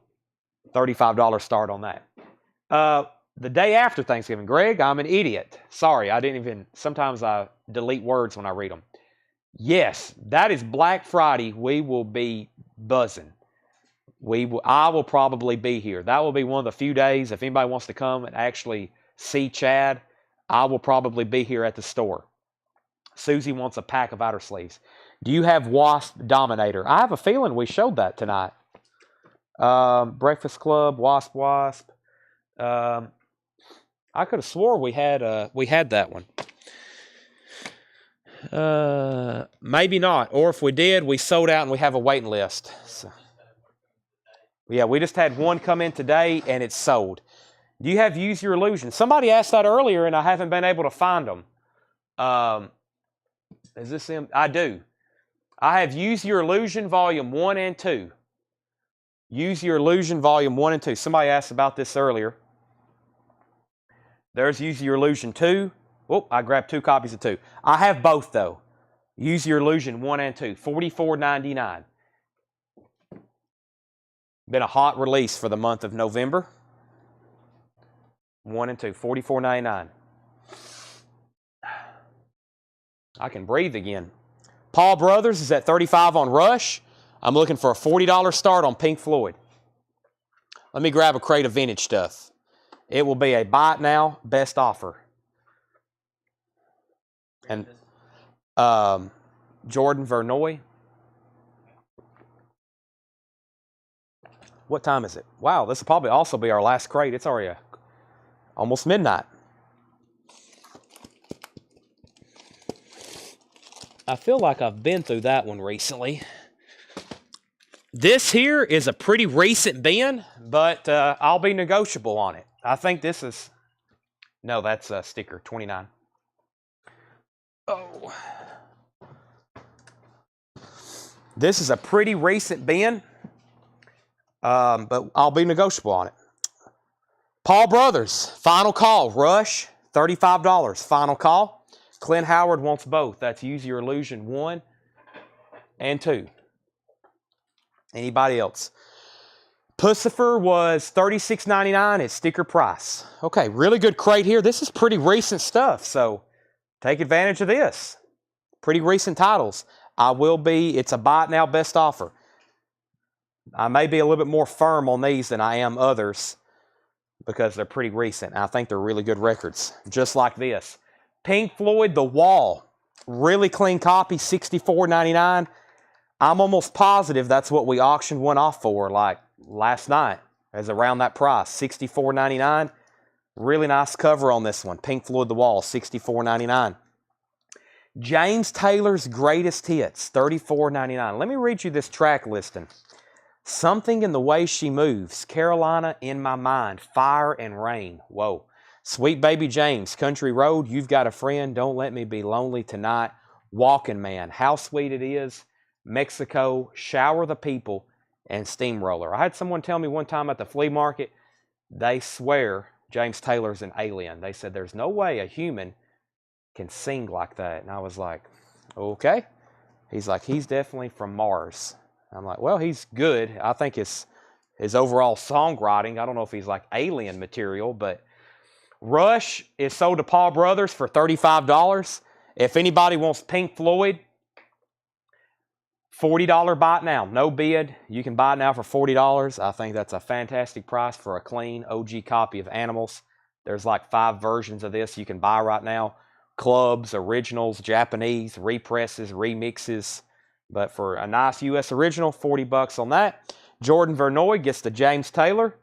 $35 start on that. The day after Thanksgiving, Greg, I'm an idiot. Sorry, I didn't even, sometimes I delete words when I read them. Yes, that is Black Friday. We will be buzzing. I will probably be here. That will be one of the few days, if anybody wants to come and actually see Chad, I will probably be here at the store. Susie wants a pack of outer sleeves. Do you have Wasp Dominator? I have a feeling we showed that tonight. Breakfast Club, Wasp. I could have swore we had that one. Maybe not. Or if we did, we sold out and we have a waiting list. So, yeah, we just had one come in today and it's sold. Do you have Use Your Illusion? Somebody asked that earlier and I haven't been able to find them. Is this him? I do. I have Use Your Illusion Volume 1 and 2. Use Your Illusion Volume 1 and 2. Somebody asked about this earlier. There's Use Your Illusion 2. Oh, I grabbed 2 copies of 2. I have both, though. Use Your Illusion 1 and 2. $44.99. Been a hot release for the month of November. 1 and 2. $44.99. I can breathe again. Paul Brothers is at $35 on Rush. I'm looking for a $40 start on Pink Floyd. Let me grab a crate of vintage stuff. It will be a buy it now, best offer. And Jordan Vernoy. What time is it? Wow, this will probably also be our last crate. It's already almost midnight. I feel like I've been through that one recently. This here is a pretty recent bin, but I'll be negotiable on it. I think this is, no, that's a sticker, 29. Oh. This is a pretty recent bin, but I'll be negotiable on it. Paul Brothers, final call, Rush, $35, final call. Clint Howard wants both. That's Use Your Illusion 1 and 2. Anybody else? Pussifer was $36.99 at sticker price. Okay, really good crate here. This is pretty recent stuff, so take advantage of this. Pretty recent titles. It's a buy it now, best offer. I may be a little bit more firm on these than I am others because they're pretty recent. I think they're really good records, just like this. Pink Floyd, The Wall. Really clean copy, $64.99. I'm almost positive that's what we auctioned one off for like last night. It was around that price, $64.99. Really nice cover on this one. Pink Floyd, The Wall, $64.99. James Taylor's Greatest Hits, $34.99. Let me read you this track listing. Something in the Way She Moves, Carolina in My Mind, Fire and Rain. Whoa. Sweet Baby James, Country Road, You've Got a Friend, Don't Let Me Be Lonely Tonight, Walking Man, How Sweet It Is, Mexico, Shower the People, and Steamroller. I had someone tell me one time at the flea market, they swear James Taylor's an alien. They said there's no way a human can sing like that. And I was like, okay. He's like, he's definitely from Mars. I'm like, well, he's good. I think his overall songwriting, I don't know if he's like alien material, but Rush is sold to Paul Brothers for $35. If anybody wants Pink Floyd, $40 buy it now. No bid. You can buy it now for $40. I think that's a fantastic price for a clean OG copy of Animals. There's like 5 versions of this you can buy right now. Clubs, originals, Japanese, represses, remixes. But for a nice U.S. original, $40 on that. Jordan Vernoy gets the James Taylor,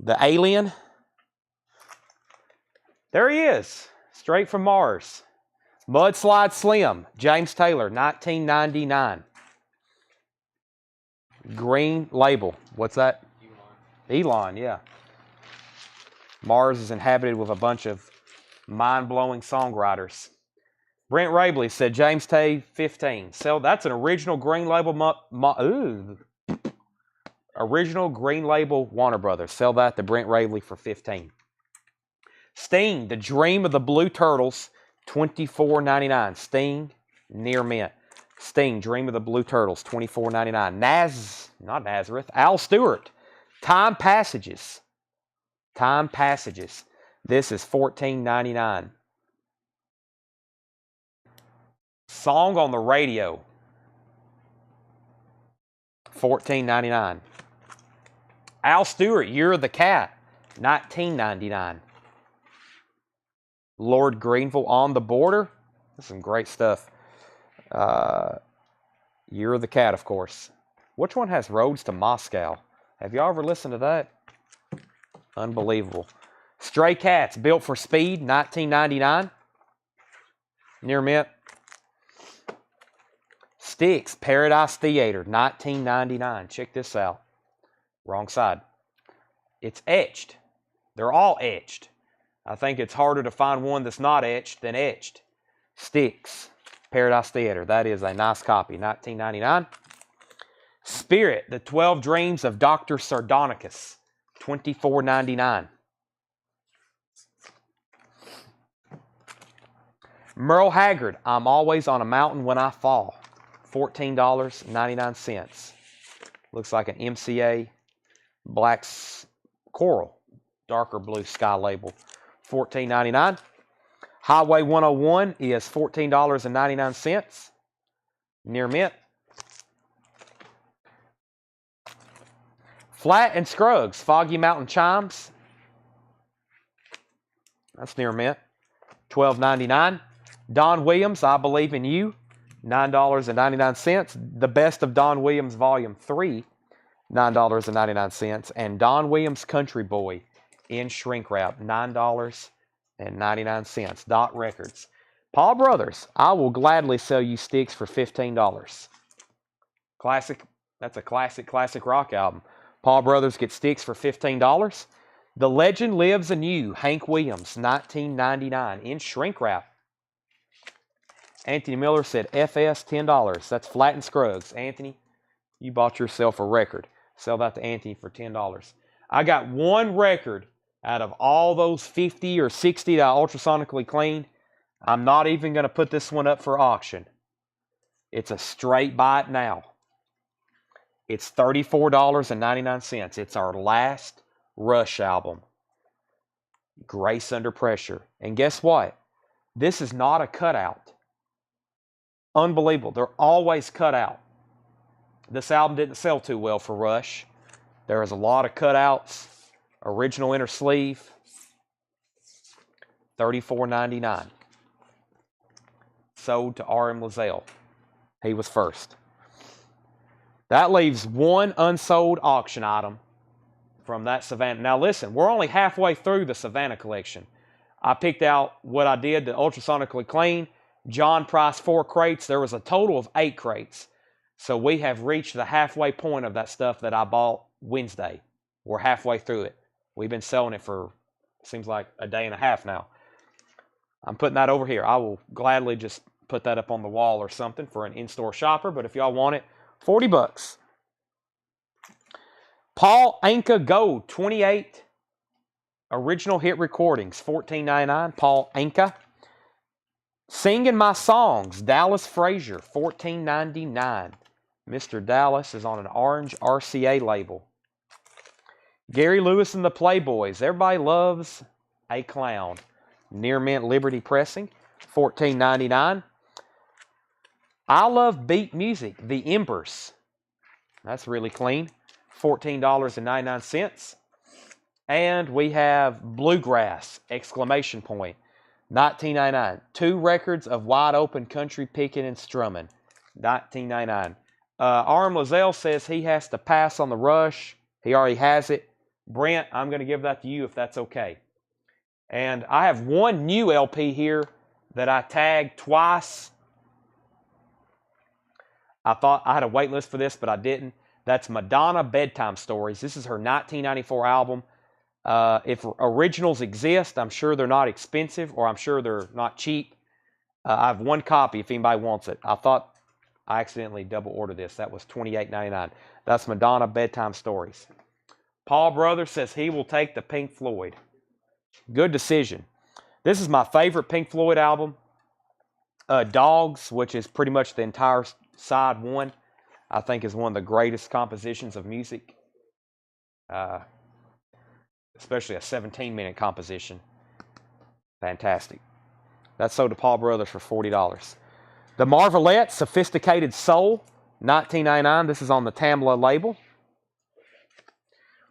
the Alien. There he is. Straight from Mars. Mudslide Slim, James Taylor, 1999. Green label. What's that? Elon, yeah. Mars is inhabited with a bunch of mind-blowing songwriters. Brent Rabley said James Tay 15. So that's an original green label. Original green label Warner Brothers. Sell that to Brent Rabley for 15. Sting, The Dream of the Blue Turtles, $24.99. Sting, near mint. Sting, Dream of the Blue Turtles, $24.99. Not Nazareth. Al Stewart, Time Passages. Time Passages. This is $14.99. Song on the Radio, $14.99. Al Stewart, You're the Cat, $19.99. Lord Greenville, On the Border. That's some great stuff. You're the Cat, of course. Which one has Roads to Moscow? Have y'all ever listened to that? Unbelievable. Stray Cats, Built for Speed, $19.99. Near mint. Styx, Paradise Theater, $19.99. Check this out. Wrong side. It's etched. They're all etched. I think it's harder to find one that's not etched than etched. Styx, Paradise Theater. That is a nice copy. $19.99. Spirit, The 12 Dreams of Dr. Sardonicus. $24.99. Merle Haggard, I'm Always on a Mountain When I Fall. $14.99. Looks like an MCA black coral, darker blue sky label. $14.99. Highway 101 is $14.99. Near mint. Flat and Scruggs, Foggy Mountain Chimes. That's near mint. $12.99. Don Williams, I Believe in You. $9.99. The Best of Don Williams Volume 3. $9.99. And Don Williams Country Boy in shrink wrap. $9.99. Dot Records. Paul Brothers, I will gladly sell you sticks for $15. Classic. That's a classic rock album. Paul Brothers get sticks for $15. The Legend Lives in You, Hank Williams, $19.99 in shrink wrap. Anthony Miller said FS, $10. That's Flat and Scruggs. Anthony, you bought yourself a record. Sell that to Anthony for $10. I got one record out of all those 50 or 60 that I ultrasonically cleaned. I'm not even going to put this one up for auction. It's a straight buy it now. It's $34.99. It's our last Rush album. Grace Under Pressure. And guess what? This is not a cutout. Unbelievable. They're always cut out. This album didn't sell too well for Rush. There was a lot of cutouts. Original inner sleeve. $34.99. Sold to R.M. Lazelle. He was first. That leaves one unsold auction item from that Savannah. Now listen, we're only halfway through the Savannah collection. I picked out what I did to ultrasonically clean. John priced 4 crates. There was a total of 8 crates. So we have reached the halfway point of that stuff that I bought Wednesday. We're halfway through it. We've been selling it for, seems like a day and a half now. I'm putting that over here. I will gladly just put that up on the wall or something for an in-store shopper. But if y'all want it, $40. Paul Anka Gold, 28 original hit recordings, $14.99. Paul Anka. Singing My Songs, Dallas Frazier, $14.99. Mr. Dallas is on an orange RCA label. Gary Lewis and the Playboys, Everybody Loves a Clown. Near mint Liberty Pressing, $14.99. I Love Beat Music, The Embers. That's really clean. $14.99. And we have Bluegrass, exclamation point. $19.99. 2 records of wide open country picking and strumming. $19.99. R.M. Lazelle says he has to pass on the Rush. He already has it. Brent, I'm going to give that to you if that's okay. And I have one new LP here that I tagged twice. I thought I had a wait list for this, but I didn't. That's Madonna Bedtime Stories. This is her 1994 album. If originals exist, I'm sure they're not expensive, or I'm sure they're not cheap. I have one copy if anybody wants it. I thought I accidentally double ordered this. That was $28.99. That's Madonna Bedtime Stories. Paul Brothers says he will take the Pink Floyd. Good decision. This is my favorite Pink Floyd album. Dogs, which is pretty much the entire side one, I think is one of the greatest compositions of music. Especially a 17-minute composition. Fantastic. That's sold to Paul Brothers for $40. The Marvelettes, Sophisticated Soul, $19.99. This is on the Tamla label.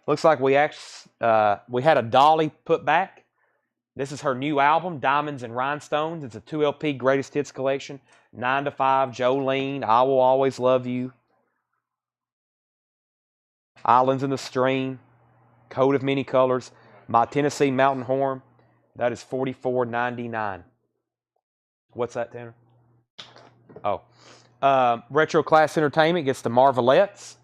Looks like we had a Dolly put back. This is her new album, Diamonds and Rhinestones. It's a 2 LP greatest hits collection. 9 to 5, Jolene, I Will Always Love You, Islands in the Stream, Coat of Many Colors, My Tennessee Mountain Horn. That is $44.99. What's that, Tanner? Oh. Retro Class Entertainment gets the Marvelettes.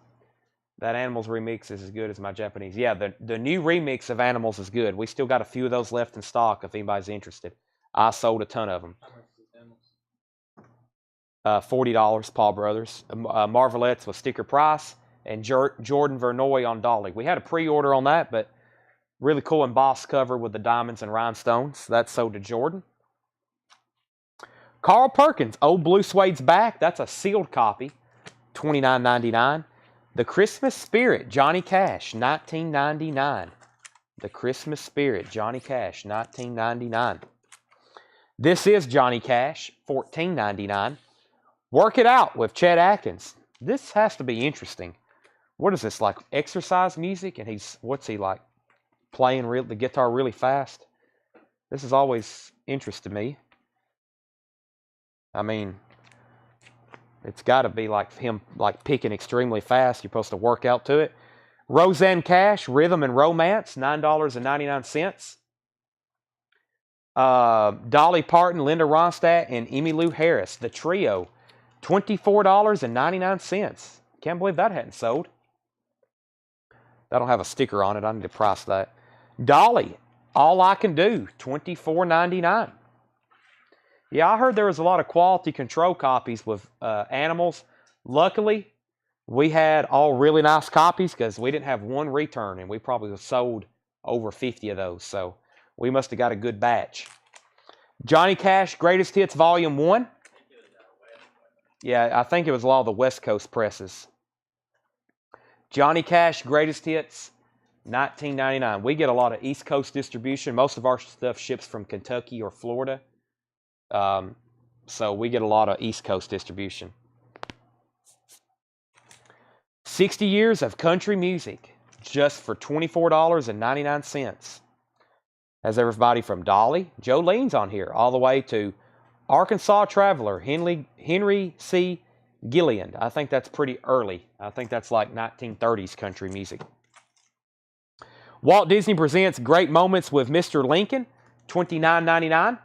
That Animals remix is as good as my Japanese. Yeah, the new remix of Animals is good. We still got a few of those left in stock if anybody's interested. I sold a ton of them. $40, Paul Brothers. Marvelettes with sticker price. And Jordan Vernoy on Dolly. We had a pre-order on that, but really cool embossed cover with the diamonds and rhinestones. That's sold to Jordan. Carl Perkins, Old Blue Suede's Back. That's a sealed copy, $29.99. The Christmas Spirit, Johnny Cash, $19.99. The Christmas Spirit, Johnny Cash, $19.99. This is Johnny Cash, $14.99. Work It Out with Chet Atkins. This has to be interesting. What is this, like exercise music? And what's he like? Playing the guitar really fast? This has always interested me. I mean, it's got to be like him like picking extremely fast. You're supposed to work out to it. Roseanne Cash, Rhythm and Romance, $9.99. Dolly Parton, Linda Ronstadt, and Emmylou Harris, the trio, $24.99. Can't believe that hadn't sold. That don't have a sticker on it. I need to price that. Dolly, All I Can Do, $24.99. Yeah, I heard there was a lot of quality control copies with Animals. Luckily, we had all really nice copies because we didn't have one return, and we probably sold over 50 of those. So we must have got a good batch. Johnny Cash, Greatest Hits, Volume 1. Yeah, I think it was a lot of the West Coast presses. Johnny Cash, Greatest Hits, $19.99. We get a lot of East Coast distribution. Most of our stuff ships from Kentucky or Florida. So we get a lot of East Coast distribution. 60 Years of Country Music, just for $24.99. Has everybody from Dolly, Jolene's on here, all the way to Arkansas Traveler, Henry C. Gilliland. I think that's pretty early. I think that's like 1930s country music. Walt Disney Presents Great Moments with Mr. Lincoln, $29.99.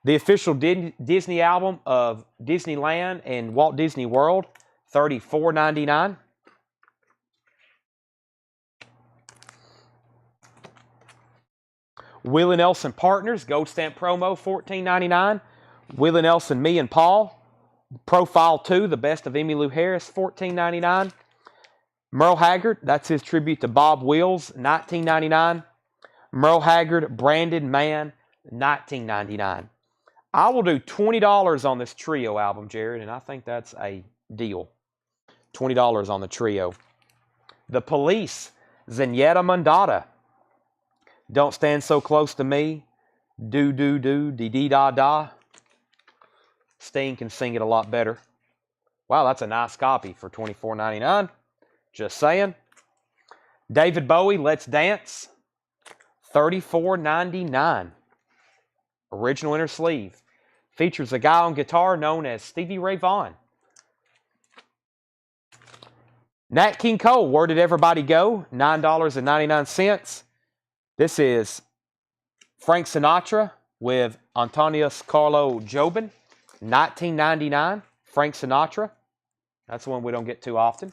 The official Disney album of Disneyland and Walt Disney World, $34.99. Willie Nelson Partners, Gold Stamp Promo, $14.99. Willie Nelson, Me and Paul, Profile 2, The Best of Emmylou Harris, $14.99. Merle Haggard, that's his tribute to Bob Wills, $19.99. Merle Haggard, Branded Man, $19.99. I will do $20 on this trio album, Jared, and I think that's a deal. $20 on the trio. The Police, Zenyatta Mondatta, Don't Stand So Close to Me, Do Do Do, Dee Dee Da Da. Sting can sing it a lot better. Wow, that's a nice copy for $24.99. Just saying. David Bowie, Let's Dance, $34.99. Original inner sleeve. Features a guy on guitar known as Stevie Ray Vaughan. Nat King Cole, Where Did Everybody Go? $9.99. This is Frank Sinatra with Antonius Carlo Jobin, 1999. Frank Sinatra. That's one we don't get too often.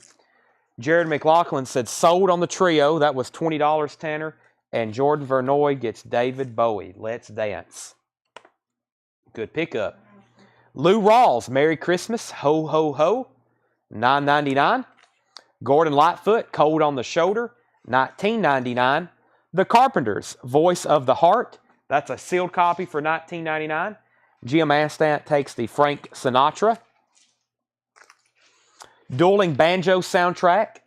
Jared McLaughlin said sold on the trio. That was $20, Tanner. And Jordan Vernoy gets David Bowie. Let's Dance. Good pickup. Lou Rawls, Merry Christmas. Ho, ho, ho. $9.99. Gordon Lightfoot, Cold on the Shoulder. $19.99. The Carpenters, Voice of the Heart. That's a sealed copy for $19.99. Jim Astant takes the Frank Sinatra. Dueling Banjo soundtrack.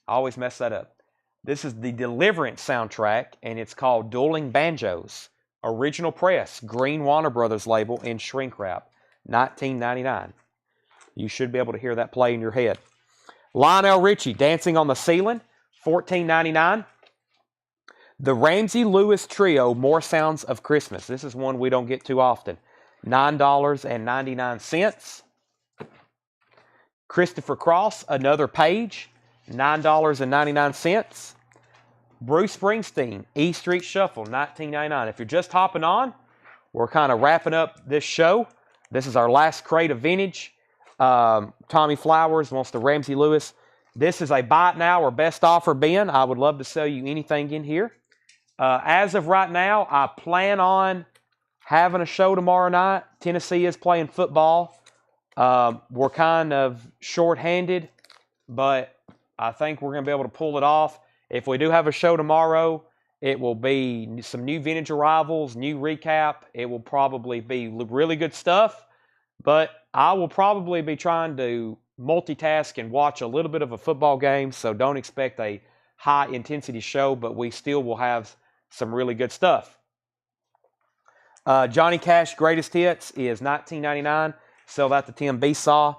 I always mess that up. This is the Deliverance soundtrack, and it's called Dueling Banjos. Original press, green Warner Brothers label in shrink wrap. $19.99. You should be able to hear that play in your head. Lionel Richie, Dancing on the Ceiling. $14.99. The Ramsey Lewis Trio, More Sounds of Christmas. This is one we don't get too often. $9.99. Christopher Cross, Another Page, $9.99. Bruce Springsteen, E Street Shuffle, $19.99. If you're just hopping on, we're kind of wrapping up this show. This is our last crate of vintage. Tommy Flowers wants the Ramsey Lewis. This is a buy it now or best offer bin. I would love to sell you anything in here. As of right now, I plan on having a show tomorrow night. Tennessee is playing football. We're kind of short-handed, but I think we're going to be able to pull it off. If we do have a show tomorrow, it will be some new vintage arrivals, new recap. It will probably be really good stuff, but I will probably be trying to multitask and watch a little bit of a football game, so don't expect a high-intensity show, but we still will have some really good stuff. Johnny Cash Greatest Hits is $19.99. Sell that to Tim Besaw.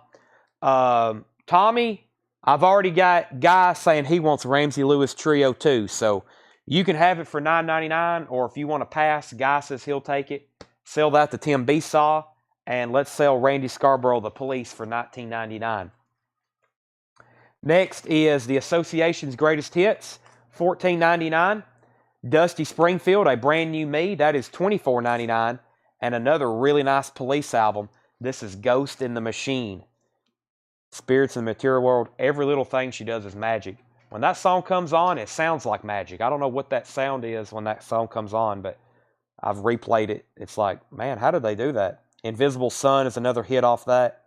Tommy, I've already got Guy saying he wants Ramsey Lewis Trio too. So you can have it for $9.99, or if you want to pass, Guy says he'll take it. Sell that to Tim Besaw, and let's sell Randy Scarborough The Police for $19.99. Next is the Association's Greatest Hits, $14.99. Dusty Springfield, A Brand New Me, that is $24.99. And another really nice Police album. This is Ghost in the Machine. Spirits in the Material World. Every little thing she does is magic. When that song comes on, it sounds like magic. I don't know what that sound is when that song comes on, but I've replayed it. It's like, man, how did they do that? Invisible Sun is another hit off that.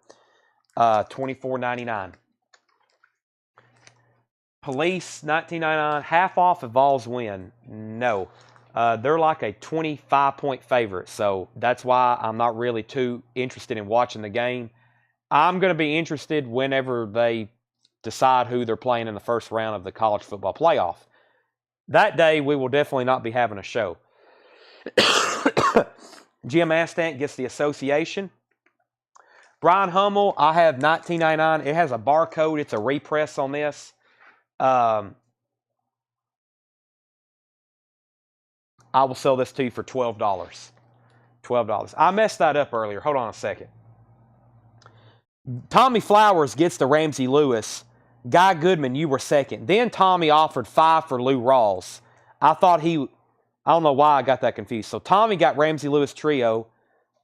$24.99. Police, $19.99. Half off if Vols win. No. They're like a 25-point favorite, so that's why I'm not really too interested in watching the game. I'm going to be interested whenever they decide who they're playing in the first round of the college football playoff. That day, we will definitely not be having a show. Jim Astant gets the Association. Brian Hummel, I have $19.99. It has a barcode. It's a repress on this. I will sell this to you for $12. $12. I messed that up earlier. Hold on a second. Tommy Flowers gets the Ramsey Lewis. Guy Goodman, you were second. Then Tommy offered $5 for Lou Rawls. I don't know why I got that confused. So Tommy got Ramsey Lewis Trio.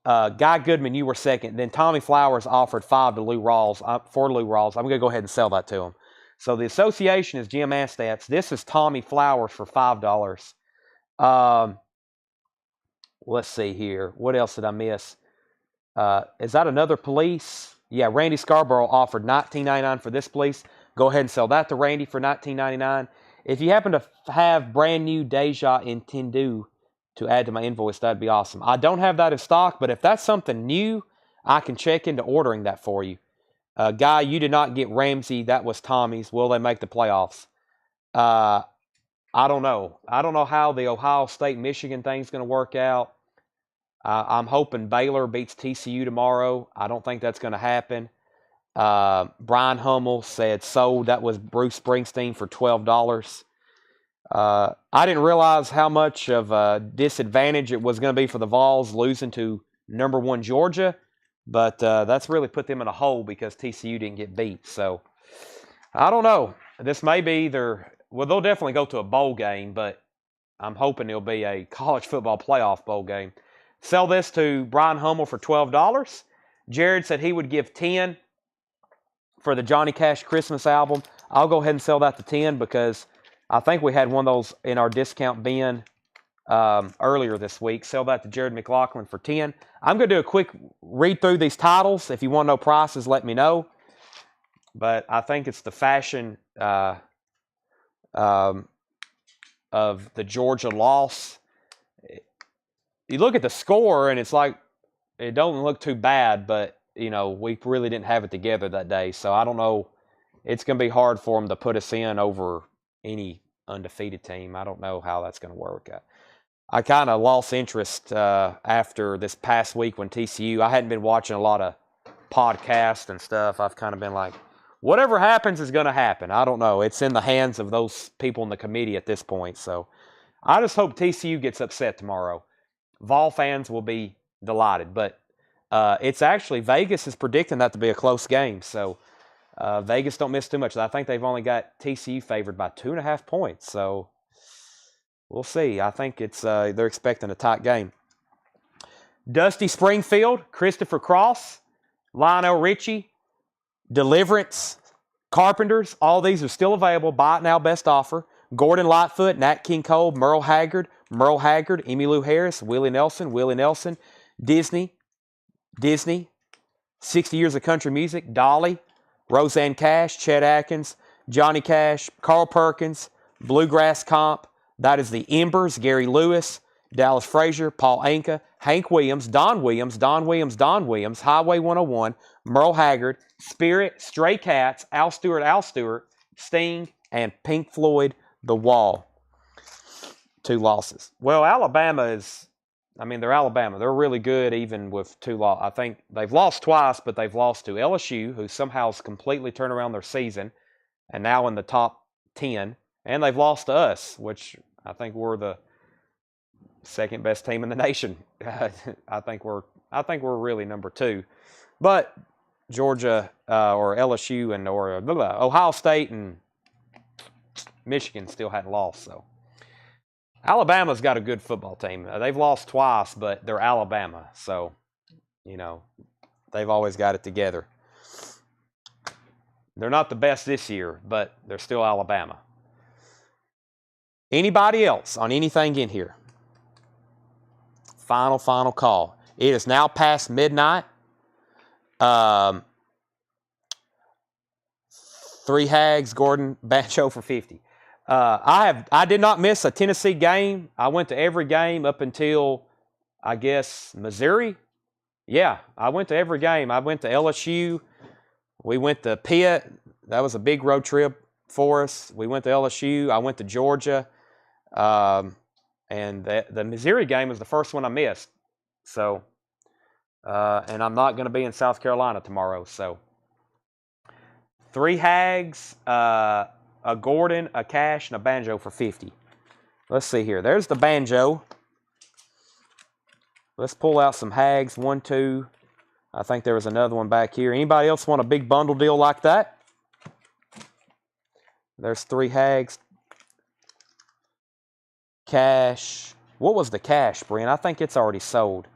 Guy Goodman, you were second. Then Tommy Flowers offered $5 to Lou Rawls, for Lou Rawls. I'm going to go ahead and sell that to him. So the Association is Jim Astant's. This is Tommy Flowers for $5. Let's see here. What else did I miss? Is that another Police? Yeah, Randy Scarborough offered $19.99 for this Police. Go ahead and sell that to Randy for $19.99. If you happen to have brand new Deja Intendu to add to my invoice, that'd be awesome. I don't have that in stock, but if that's something new, I can check into ordering that for you. Guy, you did not get Ramsey. That was Tommy's. Will they make the playoffs? I don't know. I don't know how the Ohio State-Michigan thing's going to work out. I'm hoping Baylor beats TCU tomorrow. I don't think that's going to happen. Brian Hummel said sold. That was Bruce Springsteen for $12. I didn't realize how much of a disadvantage it was going to be for the Vols losing to number 1 Georgia, but that's really put them in a hole because TCU didn't get beat. So I don't know. This may be either, well, they'll definitely go to a bowl game, but I'm hoping it'll be a college football playoff bowl game. Sell this to Brian Hummel for $12. Jared said he would give 10 for the Johnny Cash Christmas album. I'll go ahead and sell that to 10 because I think we had one of those in our discount bin earlier this week. Sell that to Jared McLaughlin for 10. I'm going to do a quick read through these titles. If you want to know prices, let me know. But I think it's the fashion of the Georgia loss. You look at the score, and it's like it don't look too bad, but, you know, we really didn't have it together that day. So I don't know. It's going to be hard for them to put us in over any undefeated team. I don't know how that's going to work. I kind of lost interest after this past week when TCU. I hadn't been watching a lot of podcasts and stuff. I've kind of been like, whatever happens is going to happen. I don't know. It's in the hands of those people in the committee at this point. So I just hope TCU gets upset tomorrow. Vol fans will be delighted. But it's actually, Vegas is predicting that to be a close game. So Vegas don't miss too much. I think they've only got TCU favored by 2.5 points. So we'll see. I think it's they're expecting a tight game. Dusty Springfield, Christopher Cross, Lionel Richie, Deliverance, Carpenters, all these are still available. Buy it now, best offer. Gordon Lightfoot, Nat King Cole, Merle Haggard, Emmylou Harris, Willie Nelson, Disney, 60 Years of Country Music, Dolly, Roseanne Cash, Chet Atkins, Johnny Cash, Carl Perkins, Bluegrass Comp, that is the Embers, Gary Lewis, Dallas Frazier, Paul Anka, Hank Williams, Don Williams, Highway 101, Merle Haggard, Spirit, Stray Cats, Al Stewart, Sting, and Pink Floyd, The Wall. 2 losses. Well, Alabama is, they're Alabama. They're really good even with 2 losses. I think they've lost twice, but they've lost to LSU, who somehow has completely turned around their season and now in the top 10. And they've lost to us, which I think we're the second best team in the nation. I think we're really number 2. But Georgia or LSU and Ohio State and Michigan still hadn't lost. So Alabama's got a good football team. They've lost twice, but they're Alabama. So, you know, they've always got it together. They're not the best this year, but they're still Alabama. Anybody else on anything in here? Final call. It is now past midnight. 3 Hags, Gordon, Bancho for 50. I did not miss a Tennessee game. I went to every game up until, I guess, Missouri. Yeah, I went to every game. I went to LSU. We went to Pitt. That was a big road trip for us. We went to LSU. I went to Georgia. And the Missouri game was the first one I missed. So, and I'm not going to be in South Carolina tomorrow. So, 3 Hags, a Gordon, a Cash, and a Banjo for 50. Let's see here. There's the Banjo. Let's pull out some Hags. 1, 2. I think there was another one back here. Anybody else want a big bundle deal like that? There's 3 Hags. Cash. What was the Cash, Brent? I think it's already sold.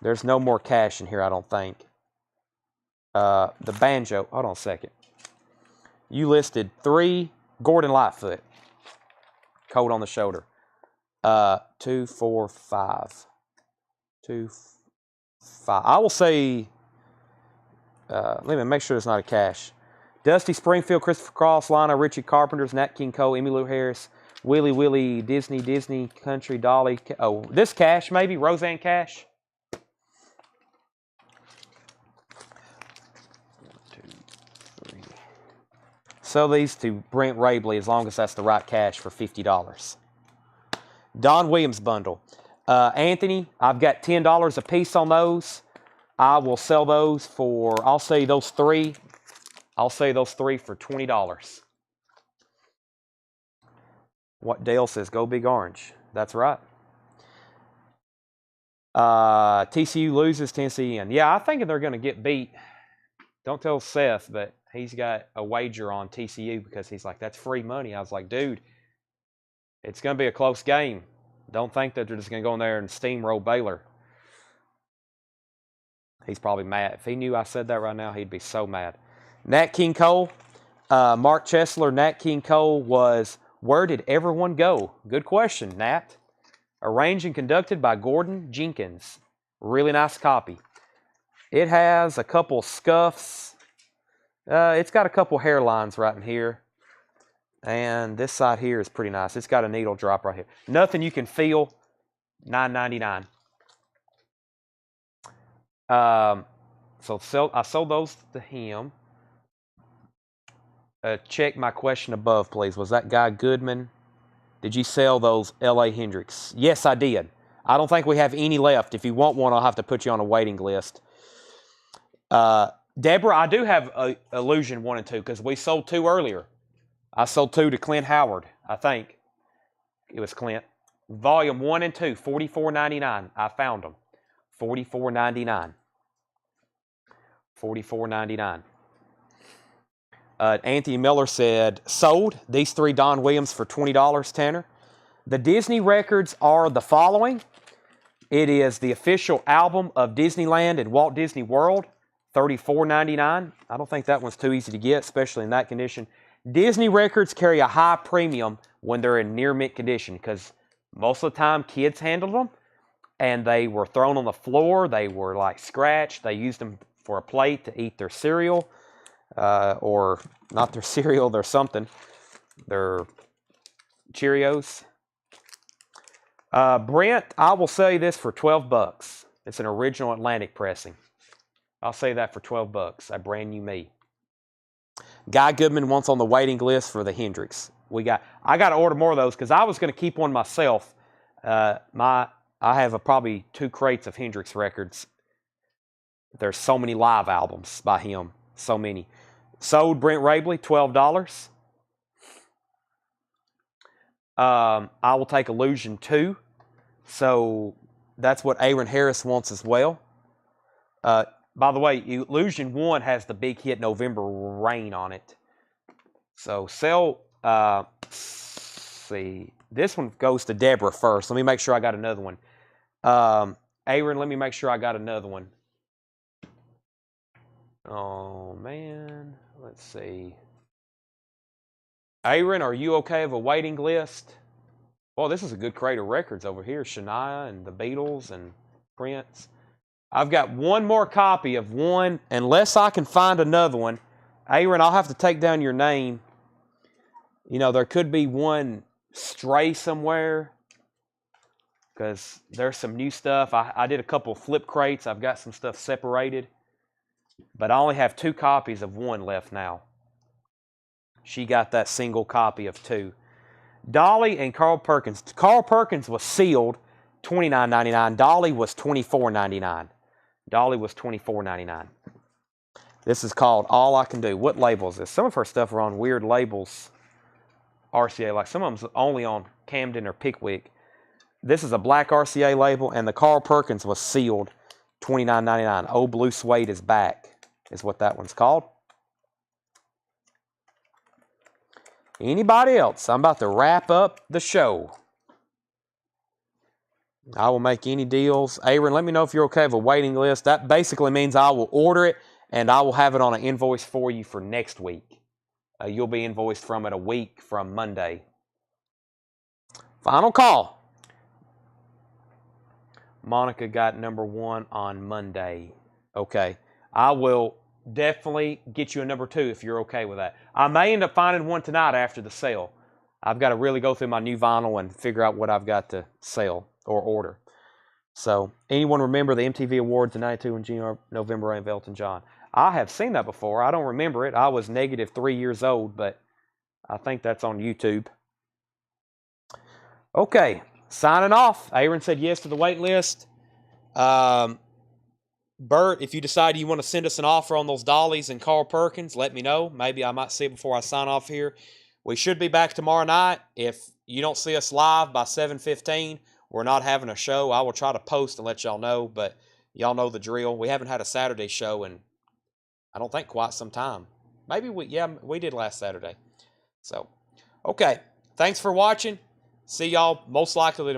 There's no more Cash in here, I don't think. The Banjo. Hold on a second. You listed 3 Gordon Lightfoot. Cold on the shoulder. 2, 4, 5. 2, 5. I will say, let me make sure it's not a Cash. Dusty Springfield, Christopher Cross, Lionel Richie, Carpenters, Nat King Cole, Emmylou Harris, Willie, Disney, Country, Dolly. Oh, this Cash maybe, Roseanne Cash. 1, 2, 3. Sell these to Brent Rabley as long as that's the right Cash for $50. Don Williams bundle. Anthony, I've got $10 a piece on those. I will sell those for, I'll say those 3 for $20. What Dale says, go Big Orange. That's right. TCU loses, Tennessee in. Yeah, I think they're going to get beat. Don't tell Seth, but he's got a wager on TCU because he's like, that's free money. I was like, dude, It's going to be a close game. Don't think that they're just going to go in there and steamroll Baylor. He's probably mad. If he knew I said that right now, he'd be so mad. Nat King Cole, Mark Chesler, Nat King Cole was Where Did Everyone Go? Good question, Nat. Arranged and conducted by Gordon Jenkins. Really nice copy. It has a couple scuffs. It's got a couple hairlines right in here. And this side here is pretty nice. It's got a needle drop right here. Nothing you can feel. $9.99. So I sold those to him. Check my question above, please. Was that Guy Goodman? Did you sell those L.A. Hendricks? Yes, I did. I don't think we have any left. If you want one, I'll have to put you on a waiting list. Deborah, I do have Illusion 1 and 2 because we sold 2 earlier. I sold 2 to Clint Howard, I think. It was Clint. Volume 1 and 2, $44.99. I found them. $44.99. $44.99. Anthony Miller said, sold these 3 Don Williams for $20, Tanner. The Disney records are the following. It is the official album of Disneyland and Walt Disney World, $34.99. I don't think that one's too easy to get, especially in that condition. Disney records carry a high premium when they're in near mint condition because most of the time kids handled them and they were thrown on the floor. They were like scratched. They used them for a plate to eat their cereal or not their cereal, their something, their Cheerios. Brent, I will sell you this for $12. It's an original Atlantic pressing. I'll say that for $12. A brand new me. Guy Goodman wants on the waiting list for the Hendricks. I got to order more of those because I was going to keep one myself. I have probably 2 crates of Hendricks records. There's so many live albums by him. So many. Sold Brent Rabley, $12. I will take Illusion 2. So that's what Aaron Harris wants as well. By the way, Illusion 1 has the big hit November Rain on it. So sell, see, this one goes to Deborah first. Let me make sure I got another one. Aaron, let me make sure I got another one. Oh, man. Let's see. Aaron, are you okay with a waiting list? Well, this is a good crate of records over here. Shania and the Beatles and Prince. I've got one more copy of one, unless I can find another one. Aaron, I'll have to take down your name. You know, there could be one stray somewhere because there's some new stuff. I did a couple of flip crates. I've got some stuff separated, but I only have 2 copies of one left now. She got that single copy of 2. Dolly and Carl Perkins. Carl Perkins was sealed, $29.99. Dolly was $24.99. Dolly was $24.99. This is called All I Can Do. What label is this? Some of her stuff are on weird labels. RCA, like some of them's only on Camden or Pickwick. This is a black RCA label, and the Carl Perkins was sealed, $29.99. Oh, Blue Suede is back, is what that one's called. Anybody else? I'm about to wrap up the show. I will make any deals. Aaron, let me know if you're okay with a waiting list. That basically means I will order it, and I will have it on an invoice for you for next week. You'll be invoiced from it a week from Monday. Final call. Monica got number 1 on Monday. Okay. I will definitely get you a number 2 if you're okay with that. I may end up finding one tonight after the sale. I've got to really go through my new vinyl and figure out what I've got to sell or order. So, anyone remember the MTV Awards in 92 in June, November Rain of Elton John? I have seen that before. I don't remember it. I was negative 3 years old, but I think that's on YouTube. Okay, signing off. Aaron said yes to the wait list. Bert, if you decide you want to send us an offer on those Dollies and Carl Perkins, let me know. Maybe I might see it before I sign off here. We should be back tomorrow night. If you don't see us live by 7:15, we're not having a show. I will try to post and let y'all know, but y'all know the drill. We haven't had a Saturday show in, I don't think, quite some time. Maybe we did last Saturday. So, okay. Thanks for watching. See y'all most likely tomorrow.